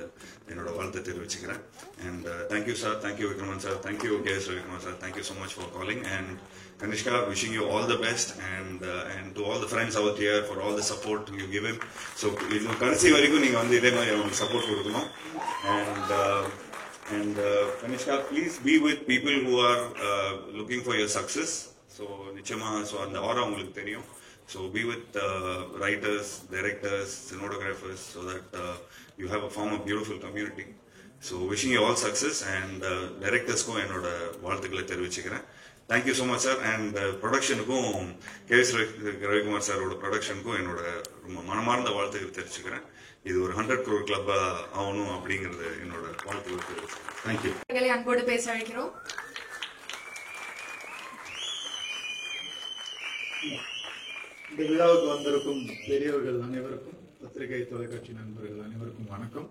என்னோட வாழ்த்தை தெரிவிச்சுக்கிறேன். And thank you sir, thank you Vikraman sir, thank you KS Ravikumar sir, thank you so much for calling. And Kanishka, wishing you all the best, and to all the friends out here for all the support you give him. So கடைசி வரைக்கும் நீங்க வந்து இதே மாதிரி அவங்களுக்கு support கொடுக்கணும். And Kanishka, please be with people who are looking for your success. So நிச்சயமா அந்த ஆரா உங்களுக்கு தெரியும். So be with writers, directors, cinematographers, so that you have a form of beautiful community. So wishing you all success, and directors-க்கும் என்னோட வாழ்த்துக்களை தெரிவிச்சுக்கிறேன். Thank you so much sir. And ப்ரொடக்ஷனுக்கும் KS Ravikumar சாரோட ப்ரொடக்ஷனுக்கும் என்னோட ரொம்ப மனமார்ந்த வாழ்த்துக்கள் தெரிவிச்சுக்கிறேன். இது ஒரு 100 crore கிளப் ஆகணும் அப்படிங்கிறது என்னோட வாழ்த்துக்கள் தெரிவிச்சுக்கிறேன். தேங்க்யூ. அன்போடு பேச அழைக்கிறோம். இந்த விழாவுக்கு வந்திருக்கும் பெரியவர்கள் அனைவருக்கும், பத்திரிகை தொலைக்காட்சி நண்பர்கள் அனைவருக்கும் வணக்கம்.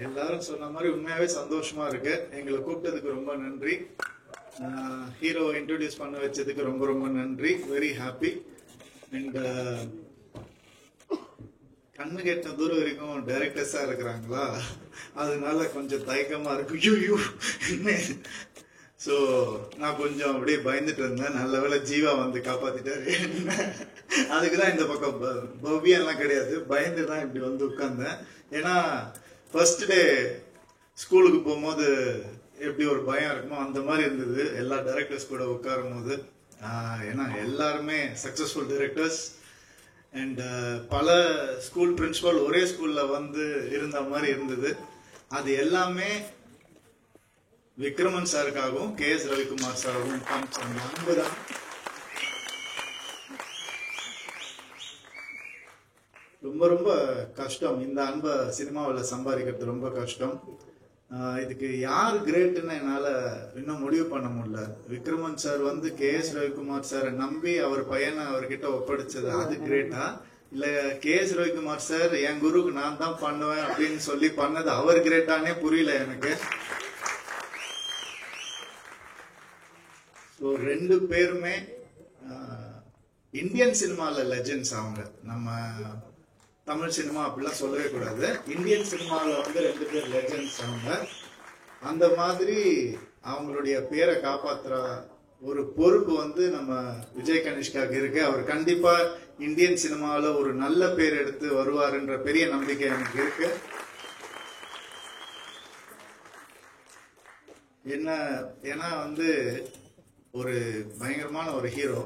எல்லாரும் சொன்ன மாதிரி உண்மையாவே சந்தோஷமா இருக்கு. எங்களை கூப்பிட்டதுக்கு ரொம்ப நன்றி. ஹீரோ இன்ட்ரோடியூஸ் பண்ண வச்சதுக்கு ரொம்ப ரொம்ப நன்றி. Very happy. அண்ட் கண்ணு கெட்ட தூரம் வரைக்கும் டைரக்டர்ஸா இருக்கிறாங்களா, அதனால கொஞ்சம் தயக்கமா இருக்கு. ஸோ நான் கொஞ்சம் அப்படியே பயந்துட்டு இருந்தேன். நல்ல வேளை ஜீவா வந்து காப்பாத்திட்டாரு. அதுக்குதான் இந்த பக்கம் பவ்யெல்லாம் கிடையாது, பயந்து தான் இப்படி வந்து உட்கார்ந்தேன். ஏன்னா ஃபர்ஸ்ட் டே ஸ்கூலுக்கு போகும்போது எப்படி ஒரு பயம் இருக்குமோ அந்த மாதிரி இருந்தது எல்லா டைரக்டர்ஸ் கூட உட்காரும் போது. ஏன்னா எல்லாருமே சக்சஸ்ஃபுல் டைரக்டர்ஸ் அண்ட் பல ஸ்கூல் பிரின்சிபல் ஒரே ஸ்கூல்ல வந்து இருந்த மாதிரி இருந்தது. அது எல்லாமே விக்ரமன் சாருக்காகவும் KS ரவிக்குமார் சாருக்கும் காமிச்ச அன்புதான். ரொம்ப ரொம்ப கஷ்டம், இந்த அன்பை சினிமாவில் சம்பாதிக்கிறது ரொம்ப கஷ்டம். இதுக்கு யார் கிரேட்னு என்னால இன்னும் முடிவு பண்ண முடியல. விக்ரமன் சார் வந்து KS ரவிக்குமார் சாரை நம்பி அவர் பையனை அவர்கிட்ட ஒப்படைச்சது அது கிரேட்டா, இல்ல KS ரவிக்குமார் சார் என் குருக்கு நான் தான் பண்ணுவேன் அப்படின்னு சொல்லி பண்ணது அவர் கிரேட்டானே புரியல எனக்கு. ஸோ ரெண்டு பேருமே இந்தியன் சினிமால லெஜெண்ட்ஸ். அவங்க நம்ம தமிழ் சினிமா அப்படிலாம் சொல்லவே கூடாது, இந்தியன் சினிமாவில் வந்து ரெண்டு பேர் லெஜெண்ட்ஸ். அவங்க அந்த மாதிரி அவங்களுடைய பேரை காப்பாற்றுற ஒரு பொறுப்பு வந்து நம்ம விஜய் கனிஷ்காக்கு இருக்கு. அவர் கண்டிப்பா இந்தியன் சினிமாவில் ஒரு நல்ல பேர் எடுத்து வருவாருன்ற பெரிய நம்பிக்கை எனக்கு இருக்கு. ஏன்னா வந்து ஒரு பயங்கரமான ஒரு ஹீரோ.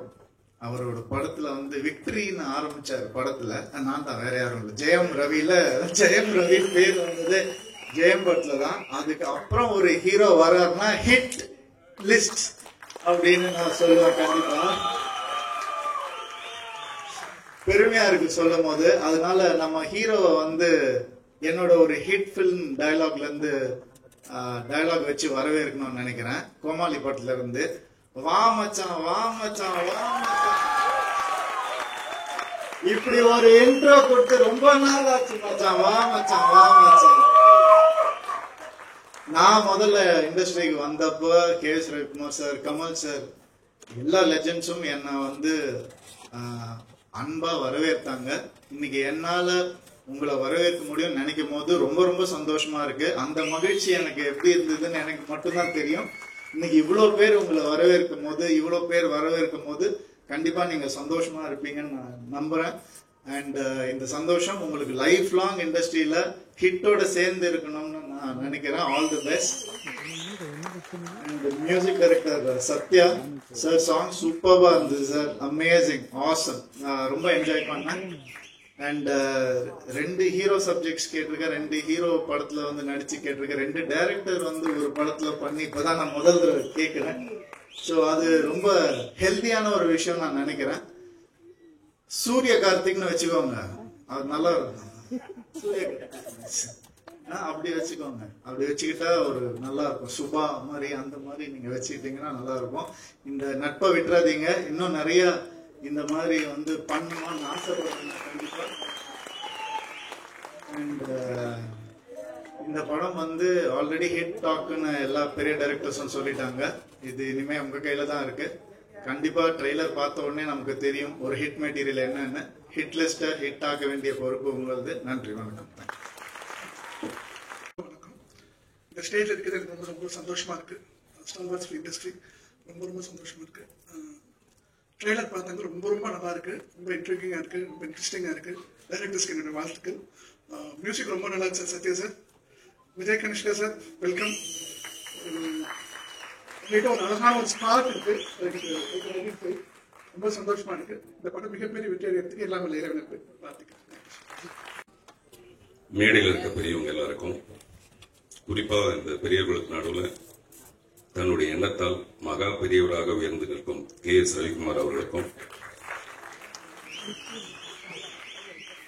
அவரோட படத்துல வந்து விக்டரின்னு ஆரம்பிச்சாரு படத்துல, நான் தான், வேற யாரும் இல்லை. ஜெயம் ரவி பேர் வந்தது ஜெயம் படத்துல தான். அதுக்கு அப்புறம் ஒரு ஹீரோ வர்றாருன்னா ஹிட் லிஸ்ட் அப்படின்னு நான் சொல்லுவேன். கண்டிப்பா பெருமையா இருக்கு சொல்லும் போது. அதனால நம்ம ஹீரோவை வந்து என்னோட ஒரு ஹிட் பிலிம் டயலாக்ல இருந்து டயலாக் வச்சு வரவேற்கணும்னு நினைக்கிறேன். கோமாளி படத்துல இருந்து, வா மச்சான் வா மச்சான் வா மச்சான், இப்படி ஒரு இன்ட்ரோ கொடுத்து ரொம்ப நாள் ஆச்சு மச்சான், வா மச்சான் வா மச்சான். நான் முதல்ல இண்டஸ்ட்ரிக்கு வந்தப்போ KS Ravikumar sir, Kamal sir, எல்லா லெஜெண்ட்ஸும் என்னை வந்து அன்பா வரவேற்றாங்க. இன்னைக்கு என்னால உங்களை வரவேற்க முடியும் நினைக்கும் போது ரொம்ப ரொம்ப சந்தோஷமா இருக்கு. அந்த மகிழ்ச்சி எனக்கு எப்படி இருந்ததுன்னு எனக்கு மட்டும்தான் தெரியும். இன்னைக்கு இவ்வளவு பேர் உங்களை வரவேற்கும் போது, இவ்வளவு பேர் வரவேற்கும் போது கண்டிப்பா நீங்க சந்தோஷமா இருப்பீங்கன்னு நான் நம்புறேன். அண்ட் இந்த சந்தோஷம் உங்களுக்கு லைஃப் லாங் இண்டஸ்ட்ரியில ஹிட்டோட சேர்ந்து இருக்கணும்னு நான் நினைக்கிறேன். All the best. And music director Sathya sir, song சூப்பர்வா இருந்தது சார், அமேசிங், ஆசம், ரொம்ப என்ஜாய் பண்ணேன். அண்ட் ரெண்டு ஹீரோ சப்ஜெக்ட்ஸ் கேட்டிருக்கேன், ரெண்டு ஹீரோ படத்துல வந்து நடிச்சு கேட்டிருக்கேன், ரெண்டு டைரக்டர் வந்து ஒரு படத்துல பண்ணி இப்பதான் நான் முதல் கேட்கிறேன். ஸோ அது ரொம்ப ஹெல்த்தியான ஒரு விஷயம் நான் நினைக்கிறேன். சூரிய கார்த்திக்னு வச்சுக்கோங்க, அது நல்லா இருக்கும். அப்படி வச்சுக்கோங்க, அப்படி வச்சுக்கிட்டா ஒரு நல்லா இருக்கும். சுபா மாதிரி அந்த மாதிரி நீங்க வச்சுக்கிட்டீங்கன்னா நல்லா இருக்கும். இந்த நட்பை விட்டுறாதீங்க, இன்னும் நிறைய இந்த மாதிரி வந்து பண்ணணும்னு ஆசைப்படுறேன் கண்டிப்பா. அண்ட் இந்த படம் வந்து ஆல்ரெடி ஹிட் டாக்னு எல்லா பெரிய டைரக்டர்ஸும் சொல்லிட்டாங்க. இது இனிமே உங்க கையில தான் இருக்கு. கண்டிப்பா ட்ரெய்லர் பார்த்த உடனே நமக்கு தெரியும் ஒரு ஹிட் மெட்டீரியல் என்னன்னு. ஹிட் லிஸ்ட்டை ஹிட் ஆக்க வேண்டிய பொறுப்பு உங்களது. நன்றி, வணக்கம். இந்த ஸ்டேஜ்ல இருக்கிறது எனக்கு ரொம்ப ரொம்ப சந்தோஷமா இருக்கு. ஸ்டார் வார்ஸ் இண்டஸ்ட்ரி ரொம்ப ரொம்ப சந்தோஷமா இருக்கு. ட்ரெய்லர் பார்த்தாங்க, ரொம்ப ரொம்ப நல்லா இருக்கு, ரொம்ப இன்ட்ரெஸ்டிங்கா இருக்கு, ரொம்ப இன்ட்ரெஸ்டிங்கா இருக்கு. டைரக்டர்ஸ்க்கு என்னோட வாழ்த்துக்கள். மியூசிக் ரொம்ப நல்லா இருக்கு sir. Sathya sir, Vijay Kanishka sir, welcome. உங்கள்கிட்ட ஒரு அழகான ஒரு ஸ்பார்க் இருக்கு, ரொம்ப சந்தோஷமா இருக்கு. இந்த படம் மிகப்பெரிய வெற்றி அடைகிறதுக்கு எல்லாமே இறைவனுக்கு பிரார்த்திக்கிறேன். மேடையில் இருக்க பெரியவங்க எல்லாருக்கும், குறிப்பா இந்த பெரியவர்களுக்கு நடுவில் தன்னுடைய எண்ணத்தால் மகா பெரியவராக உயர்ந்து நிற்கும் KS ரவிக்குமார் அவர்களுக்கும்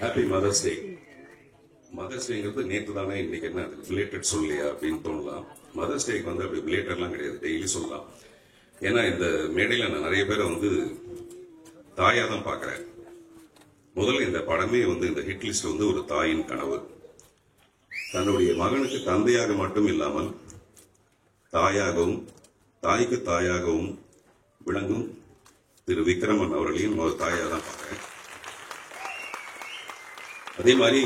ஹாப்பி மதர்ஸ் டே. மதர்ஸ் டேங்கிறது நேற்று தானே, இன்னைக்கு என்ன அது பிலேட்டட் சொல்லியா அப்படின்னு தோணலாம். மதர்ஸ் டேக்கு வந்து அப்படி பிலேட்டட்லாம் கிடையாது, டெய்லி சொல்லலாம். ஏன்னா இந்த மேடையில் நான் நிறைய பேரை வந்து தாயா தான் பார்க்குறேன். முதல்ல இந்த படமே வந்து இந்த ஹிட் லிஸ்ட் வந்து ஒரு தாயின் கனவு. தன்னுடைய மகனுக்கு தந்தையாக மட்டும் இல்லாமல் தாயாகவும் தாய்க்கு தாயாகவும் விளங்கும் திரு விக்ரமன் அவர்களையும் ஒரு தாயாக தான் பார்க்கிறேன். அதே மாதிரி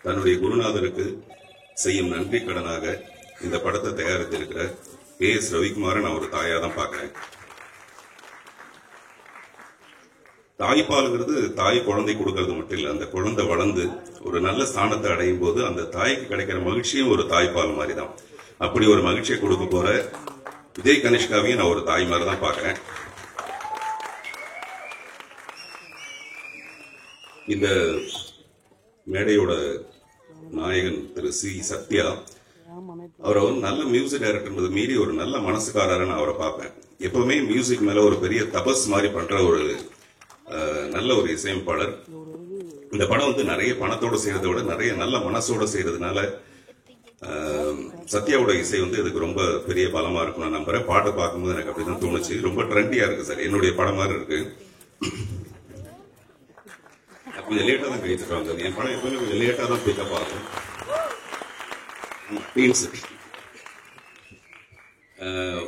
தன்னுடைய குருநாதருக்கு செய்யும் நன்றி கடனாக இந்த படத்தை தயாரித்திருக்கிற எஸ் ரவிக்குமாரை நான் ஒரு தாயா தான் பார்க்கிறேன். தாய்ப்பாலுங்கிறது தாய் குழந்தை கொடுக்கறது மட்டும் இல்லை, அந்த குழந்தை வளர்ந்து ஒரு நல்ல ஸ்தானத்தை அடையும் போது அந்த தாய்க்கு கிடைக்கிற மகிழ்ச்சியும் ஒரு தாய்ப்பால் மாதிரி தான். அப்படி ஒரு மகிழ்ச்சியை கொடுக்க போற விஜய் கனிஷ்காவையும் நான் ஒரு தாய் மாதிரி தான் பார்க்கிறேன். இந்த மேடையோட நாயகன் திரு சி சத்யா, அவரை ஒரு நல்ல மியூசிக் டைரக்டர் மீறி ஒரு நல்ல மனசுக்காரர் அவரை பார்ப்பேன். எப்பவுமே மியூசிக் மேல ஒரு பெரிய தபஸ் மாதிரி பண்ற ஒரு நல்ல ஒரு இசையமைப்பாளர். இந்த படம் வந்து நிறைய பணத்தோட செய்யறதை விட நிறைய நல்ல மனசோட செய்யறதுனால சத்யாவோட இசை வந்து இதுக்கு ரொம்ப பெரிய பலமா இருக்கும் நான் நம்புறேன். பாட்டை பார்க்கும்போது எனக்கு அப்படிதான் தோணுச்சு. ரொம்ப ட்ரெண்டியா இருக்கு சார், என்னுடைய படம் மாதிரி இருக்கு. கொஞ்சம் லேட்டா தான் கழிச்சுருவாங்க. என் படம் எப்பவுமே கொஞ்சம் லேட்டா தான் பிக்கப் ஆகும்.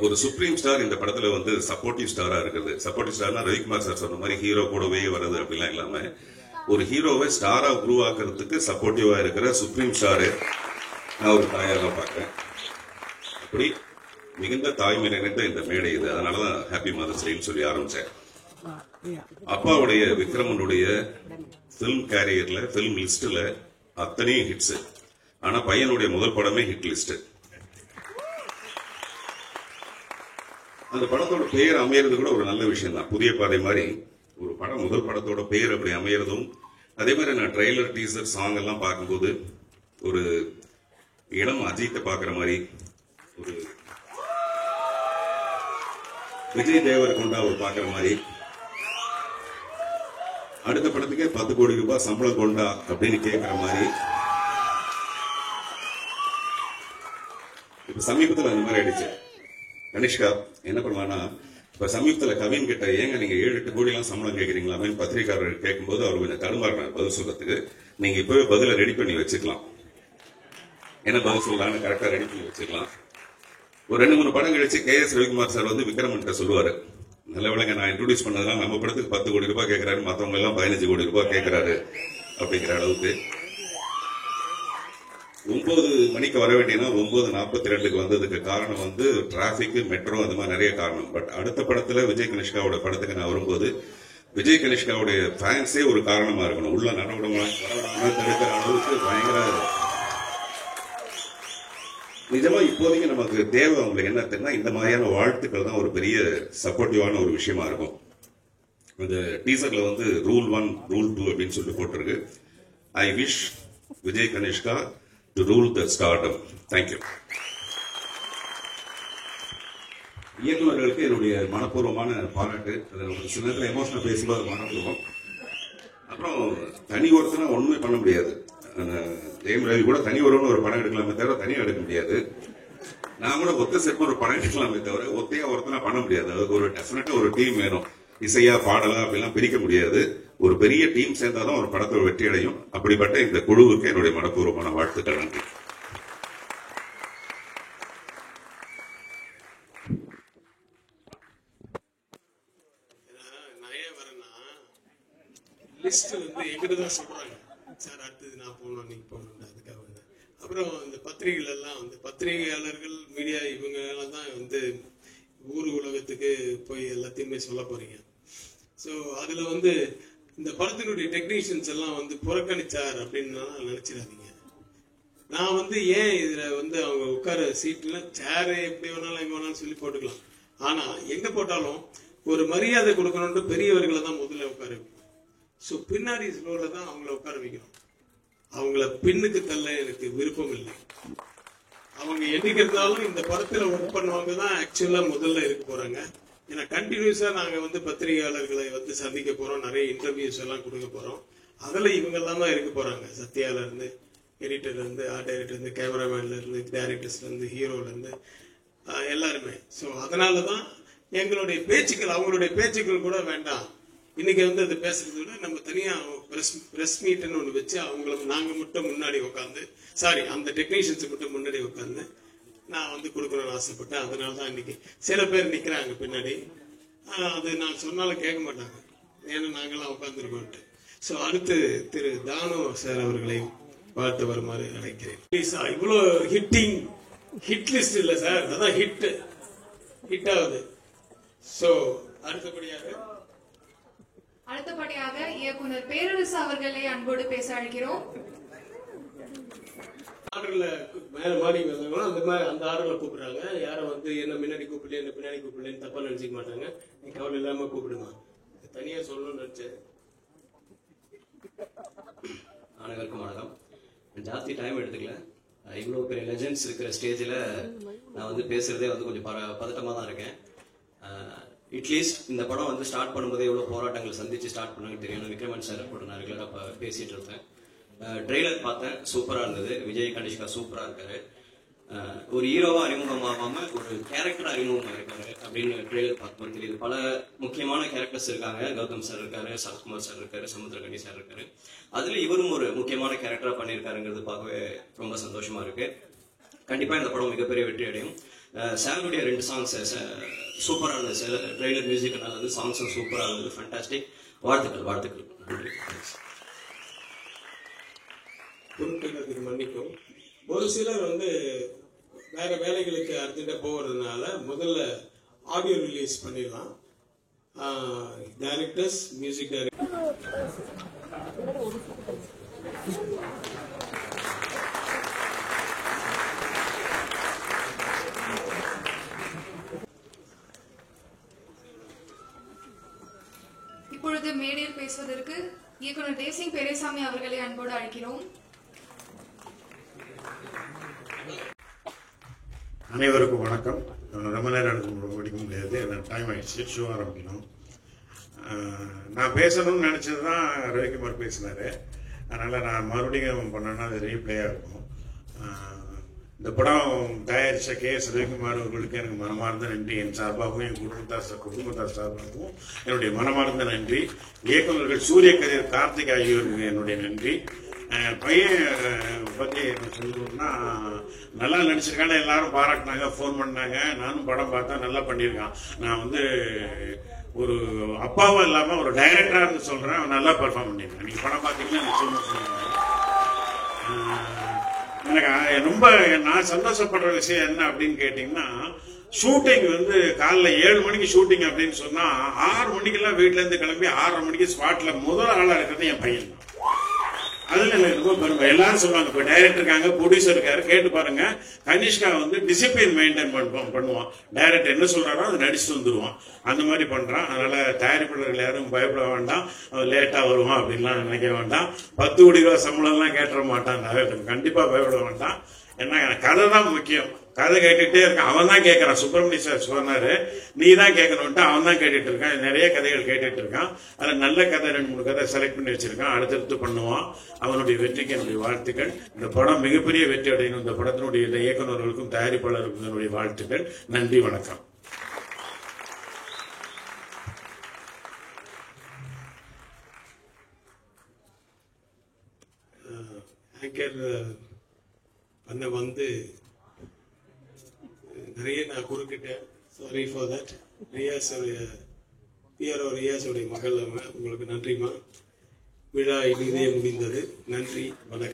ஒரு சுப்ரீம் ஸ்டார் இந்த படத்துல வந்து சப்போர்ட்டிவ் ஸ்டாரா இருக்குது. சப்போர்ட்டிவ் ஸ்டார்னா ரவிக்குமார் சார் சொன்ன மாதிரி ஹீரோ கூடவே வருது அப்படிலாம் இல்லாம ஒரு ஹீரோவை ஸ்டாரா உருவாக்குறதுக்கு சப்போர்ட்டிவா இருக்கிற சுப்ரீம் ஸ்டாரு நான் ஒரு தாயாக பார்க்கிறேன். அப்படி மிகுந்த தாய்மை நிறைந்த இந்த மேடை இது. அதனாலதான் ஹாப்பி மதர்ஸ் டேன்னு சொல்லி ஆரம்பிச்சேன். அப்பாவுடைய விக்ரமனுடைய பிலிம் கேரியர்ல பிலிம் லிஸ்ட்ல அத்தனையும் ஹிட்ஸ். ஆனா பையனுடைய முதல் படமே ஹிட் லிஸ்ட். அந்த படத்தோட பெயர் அமையறது கூட ஒரு நல்ல விஷயம் தான். புதிய பாதை மாதிரி ஒரு படம் முதல் படத்தோட பெயர் அப்படி அமையறதும், அதே மாதிரி நான் ட்ரெய்லர் டீசர் சாங் எல்லாம் பார்க்கும்போது ஒரு இடம் அஜித்தை பார்க்குற மாதிரி, ஒரு விஜய் தேவரகொண்டா ஒரு பார்க்குற மாதிரி, அடுத்த படத்துக்கே 10 கோடி ரூபாய் சம்பளம் கொண்டா அப்படின்னு கேட்கிற மாதிரி. இப்ப சமீபத்தில் அந்த மாதிரி ஆயிடுச்சு. கனிஷ்கா என்ன பண்ணுவானா, இப்ப சமீபத்தில் கவின் கிட்ட ஏங்க நீங்க 7-8 கோடி எல்லாம் சம்பளம் கேட்கறீங்களாமே பத்திரிகையாளர் கேட்கும்போது அவர் கொஞ்சம் தடுமாறினார் பதில் சொல்றதுக்கு. நீங்க இப்பவே பதில ரெடி பண்ணி வச்சுக்கலாம், என்ன பதில் சொல்லலாம்னு கரெக்டா ரெடி பண்ணி வச்சுக்கலாம். ஒரு 2-3 படம் கழிச்சு KS ரவிக்குமார் சார் வந்து விக்ரமன்ட்ட சொல்லுவாரு, நல்ல விளங்க நான் இன்ட்ரோடியூஸ் பண்ணதெல்லாம் நம்ம படத்துக்கு 10 கோடி ரூபாய் கேட்கிறாரு, மற்றவங்க எல்லாம் 15 கோடி ரூபாய் கேட்கிறாரு அப்படிங்கிற அளவுக்கு. 9 மணிக்கு வர வேண்டியனா 9:42 வந்ததுக்கு காரணம் வந்து டிராபிக், மெட்ரோ, அந்த மாதிரி நிறைய காரணம். பட் அடுத்த படத்துல விஜய் கனிஷ்காவோட படத்துக்கு நான் வரும்போது விஜய் கனிஷ்காவுடைய ஃபேன்ஸே ஒரு காரணமா இருக்கணும். உள்ள நடவடிக்கை தடுக்கிற அளவுக்கு பயங்கர நிஜமா இப்போதைக்கு நமக்கு தேவை. அவங்களுக்கு என்ன தெரியுமா, இந்த மாதிரியான வாழ்த்துக்கள் தான் ஒரு பெரிய சப்போர்ட்டிவான ஒரு விஷயமா இருக்கும். இந்த டீசர்ல வந்து ரூல் 1 ரூல் 2 அப்படின்னு சொல்லி போட்டிருக்கு. I wish Vijay Kanishka to rule the stardom. Thank you. இயக்குநர்களுக்கு என்னுடைய மனப்பூர்வமான பாராட்டு. ஒரு சில நேரத்தில் எமோஷனல் பேசும்போது மனப்பூர்வம். அப்புறம் தனி ஒருத்தனா ஒண்ணுமே பண்ண முடியாது. ஜெயம் ரவி கூட தனி ஒருவன் ஒரு படம் எடுக்கலாமே தவிர தனியாக எடுக்க முடியாது. நான் கூட ஒத்த செட் ஒரு படம் எடுக்கலாமே தவிர ஒத்தையா ஒருத்தனா பண்ண முடியாது. அதுக்கு ஒரு டெஃபினட்டா ஒரு டீம் வேணும். இசையா பாடலா அப்படிலாம் பிரிக்க முடியாது. ஒரு பெரிய டீம் சேர்ந்தாதான் ஒரு படத்தோட வெற்றி அடையும். அப்படிப்பட்ட இந்த குழுவுக்கு என்னுடைய மனப்பூர்வமான வாழ்த்துக்கள். நன்றி. லிஸ்ட் வந்து எங்கிட்டதான் சொல்றாங்க, சார் அடுத்தது நான் போகணும் நீங்க போகணும். அதுக்காக வந்து அப்புறம் இந்த பத்திரிகைகள் எல்லாம் வந்து பத்திரிகையாளர்கள் மீடியா இவங்க எல்லாம் தான் வந்து ஊர் உலகத்துக்கு போய் எல்லாத்தையுமே சொல்ல போறீங்க. ஸோ அதுல வந்து இந்த படத்தினுடைய டெக்னீஷியன்ஸ் எல்லாம் வந்து புறக்கணிச்சார் அப்படின்னு நினைச்சிடாதீங்க. நான் வந்து ஏன் இதுல வந்து அவங்க உட்கார சீட்ல சேரை எப்படி வேணாலும் எங்க வேணாலும் சொல்லி போட்டுக்கலாம். ஆனா எங்க போட்டாலும் ஒரு மரியாதை கொடுக்கணும்னு பெரியவர்களை தான் முதல்ல உட்கார வைக்கணும். ஸோ பின்னாடி ஸ்லோல தான் அவங்கள உட்கார வைக்கணும். அவங்கள பின்னுக்கு தள்ள எனக்கு விருப்பம் இல்லை. அவங்க என்னைக்கு இருந்தாலும் இந்த படத்துல ஒர்க் பண்ணுவாங்க தான் ஆக்சுவலா முதல்ல இருக்க போறாங்க. ஏன்னா கண்டினியூஸா நாங்க வந்து பத்திரிகையாளர்களை வந்து சந்திக்க போறோம், நிறைய இன்டர்வியூஸ் எல்லாம் கொடுக்க போறோம். அதுல இவங்க எல்லாம் தான் இருக்க போறாங்க. சத்யால இருந்து, எடிட்டர்ல இருந்து, ஆர்ட் டைரக்டர் இருந்து, கேமராமேன்ல இருந்து, டைரக்டர்ஸ்ல இருந்து, ஹீரோல இருந்து எல்லாருமே. ஸோ அதனாலதான் எங்களுடைய பேச்சுக்கள், அவங்களுடைய பேச்சுக்கள் கூட வேண்டாம். இன்னைக்கு வந்து அது பேசுறதை விட நம்ம தனியா பிரஸ் மீட்னு ஒண்ணு வச்சு அவங்கள நாங்க மட்டும் முன்னாடி உட்காந்து, சாரி அந்த டெக்னீஷியன்ஸ் மட்டும் முன்னாடி உட்காந்து நான் வந்து கொடுக்கணும்னு ஆசைப்பட்டேன். அதனாலதான் இன்னைக்கு சில பேர் நிக்கிறாங்க பின்னாடி. அது நான் சொன்னாலும் கேட்க மாட்டாங்க, ஏன்னா நாங்கெல்லாம் உட்காந்துருக்கோன்ட்டு. ஸோ அடுத்து திரு தானு சார் அவர்களை வாழ்த்து வருமாறு அழைக்கிறேன். ப்ளீஸ். இவ்வளோ ஹிட் லிஸ்ட் இல்லை சார், அதான் ஹிட் ஆகுது. ஸோ அடுத்தபடியாக இயக்குனர் பேரரசு அவர்களை அன்போடு பேச அழைக்கிறோம். ஆர்டர்ல மேல மாறி வந்தாங்களோ அந்த ஆர்டர்ல கூப்பிடுறாங்க. யாரை வந்து என்ன முன்னாடி கூப்பிடல என்ன பின்னாடி கூப்பிடலன்னு தப்பா நினைச்சிக்க மாட்டாங்க. நீ கவலை இல்லாம கூப்பிடுமா. தனியா சொல்லணும்னு நினைச்சேன். அனைவருக்கும் வணக்கம். ஜாஸ்தி டைம் எடுத்துக்கல. இவ்வளோ பெரிய லெஜெண்ட்ஸ் இருக்கிற ஸ்டேஜில் நான் வந்து பேசுறதே வந்து கொஞ்சம் பதட்டமாக தான் இருக்கேன். அட்லீஸ்ட் இந்த படம் வந்து ஸ்டார்ட் பண்ணும்போதே எவ்வளோ போராட்டங்கள் சந்திச்சு ஸ்டார்ட் பண்ணாங்கன்னு தெரியும். விக்ரமன் சார் கூட நான் ரெகுலராக பேசிட்டு இருந்தேன். ட்ரெய்லர் பார்த்தேன், சூப்பராக இருந்தது. விஜய் கண்டிஷ்கா சூப்பராக இருக்காரு. ஒரு ஹீரோவா அறிமுகமாகாம ஒரு கேரக்டர் அறிமுகமாக இருக்காரு அப்படின்னு ட்ரெய்லர் பார்க்கும்போது தெரியுது. பல முக்கியமான கேரக்டர்ஸ் இருக்காங்க. கௌதம் சார் இருக்காரு, சரத்குமார் சார் இருக்காரு, சமுத்திரகனி சார் இருக்காரு. அதுல இவரும் ஒரு முக்கியமான கேரக்டரா பண்ணியிருக்காருங்கிறது பார்க்கவே ரொம்ப சந்தோஷமா இருக்கு. கண்டிப்பா இந்த படம் மிகப்பெரிய வெற்றி அடையும். சாருடைய 2 சாங்ஸ் சூப்பரா இருந்தது. ட்ரெய்லர் மியூசிக் வந்து சாங்ஸும் சூப்பரா இருந்தது. ஃபண்டாஸ்டிக். வாழ்த்துக்கள். குறிப்பிட்டதுக்கு மன்னிக்கும். ஒரு சிலர் வந்து வேற வேலைகளுக்கு அர்ஜென்டா போகிறதுனால முதல்ல ஆடியோ ரிலீஸ் பண்ணிடலாம். Directors, music director. இப்பொழுது மேடையில் பேசுவதற்கு இயக்குனர் தேசிங் பெரியசாமி அவர்களை அன்போடு அழைக்கிறோம். அனைவருக்கும் வணக்கம். ரொம்ப நேரம் படிக்க முடியாது, டைம் ஆயிடுச்சு, ஷோ ஆரம்பிக்கணும். நான் பேசணும்னு நினச்சது தான் ரவிக்குமார் பேசினார். அதனால் நான் மறுபடியும் பண்ணேன்னா அது ரீப்ளே ஆகும். இந்த படம் தயாரித்த KS ரவிக்குமார் அவர்களுக்கு எனக்கு மனமார்ந்த நன்றி. என் சார்பாகவும் என் குடும்பத்தார் சார்பாகவும் என்னுடைய மனமார்ந்த நன்றி. இயக்குநர்கள் சூரிய கதிர், கார்த்திக் ஆகியோருக்கு என்னுடைய நன்றி. பையன் பற்றி என்ன சொல்லணும்னா, நல்லா நடிச்சிருக்காங்க, எல்லாரும் பாராட்டினாங்க, ஃபோன் பண்ணாங்க. நானும் படம் பார்த்தா நல்லா பண்ணியிருக்கான். நான் வந்து ஒரு அப்பாவும் இல்லாமல் ஒரு டைரக்டராக இருந்து சொல்கிறேன், அவன் நல்லா பெர்ஃபார்ம் பண்ணியிருக்கான். நீங்கள் படம் பார்த்தீங்கன்னா நிச்சயமாக சொல்லுவாங்க. எனக்கு ரொம்ப நான் சந்தோஷப்படுற விஷயம் என்ன அப்படின்னு கேட்டீங்கன்னா, ஷூட்டிங் வந்து காலைல 7 மணிக்கு ஷூட்டிங் அப்படின்னு சொன்னா 6 மணிக்கெல்லாம் வீட்டுல இருந்து கிளம்பி 6:30 மணிக்கு ஸ்பாட்ல முதல் ஆளா இருக்கிறது என் பையன் தான். அதுல எனக்கு ரொம்ப பெருமை. எல்லாரும் சொல்லுவாங்க, இப்ப டைரக்டர் இருக்காங்க, ப்ரொடியூசர் இருக்காரு, கேட்டு பாருங்க. கனிஷ்கா வந்து டிசிப்ளின் மெயின்டைன் பண்ணுவான். டைரக்டர் என்ன சொல்றாரோ அதை நடிச்சுட்டு வந்துடுவான். அந்த மாதிரி பண்றான். அதனால தயாரிப்பாளர்கள் யாரும் பயப்பட வேண்டாம், அவன் லேட்டா வருவான் அப்படின்லாம் நினைக்க வேண்டாம். 10 கோடி ரூபாய் சம்பளம் எல்லாம் கேட்டுற மாட்டான். கண்டிப்பா பயப்பட வேண்டாம். ஏன்னா கதை தான் முக்கியம். கதை கேட்டுட்டே இருக்கான். அவன் தான் கேட்கறான். சுப்பிரமணிய சார் சொன்னாரு, நீ தான் கேட்கணும்ட்டு அவன் தான் கேட்டுட்டு இருக்கான். நிறைய கதைகள் கேட்டுட்டு இருக்கான். அதுல நல்ல கதை 2-3 கதை செலக்ட் பண்ணி வச்சிருக்கான். அடுத்தடுத்து பண்ணுவான். அவனுடைய வெற்றிக்கு என்னுடைய வாழ்த்துக்கள். இந்த படம் மிகப்பெரிய வெற்றி அடையணும். இந்த படத்தினுடைய இயக்குநர்களுக்கும் தயாரிப்பாளருக்கும் என்னுடைய வாழ்த்துக்கள். நன்றி, வணக்கம். வந்து நிறைய நான் குறுக்கிட்டேன். Sorry for that. ரியாஸோடைய மகள் அவங்க. உங்களுக்கு நன்றிமா. விழா இனிதே முடிந்தது. நன்றி, வணக்கம்.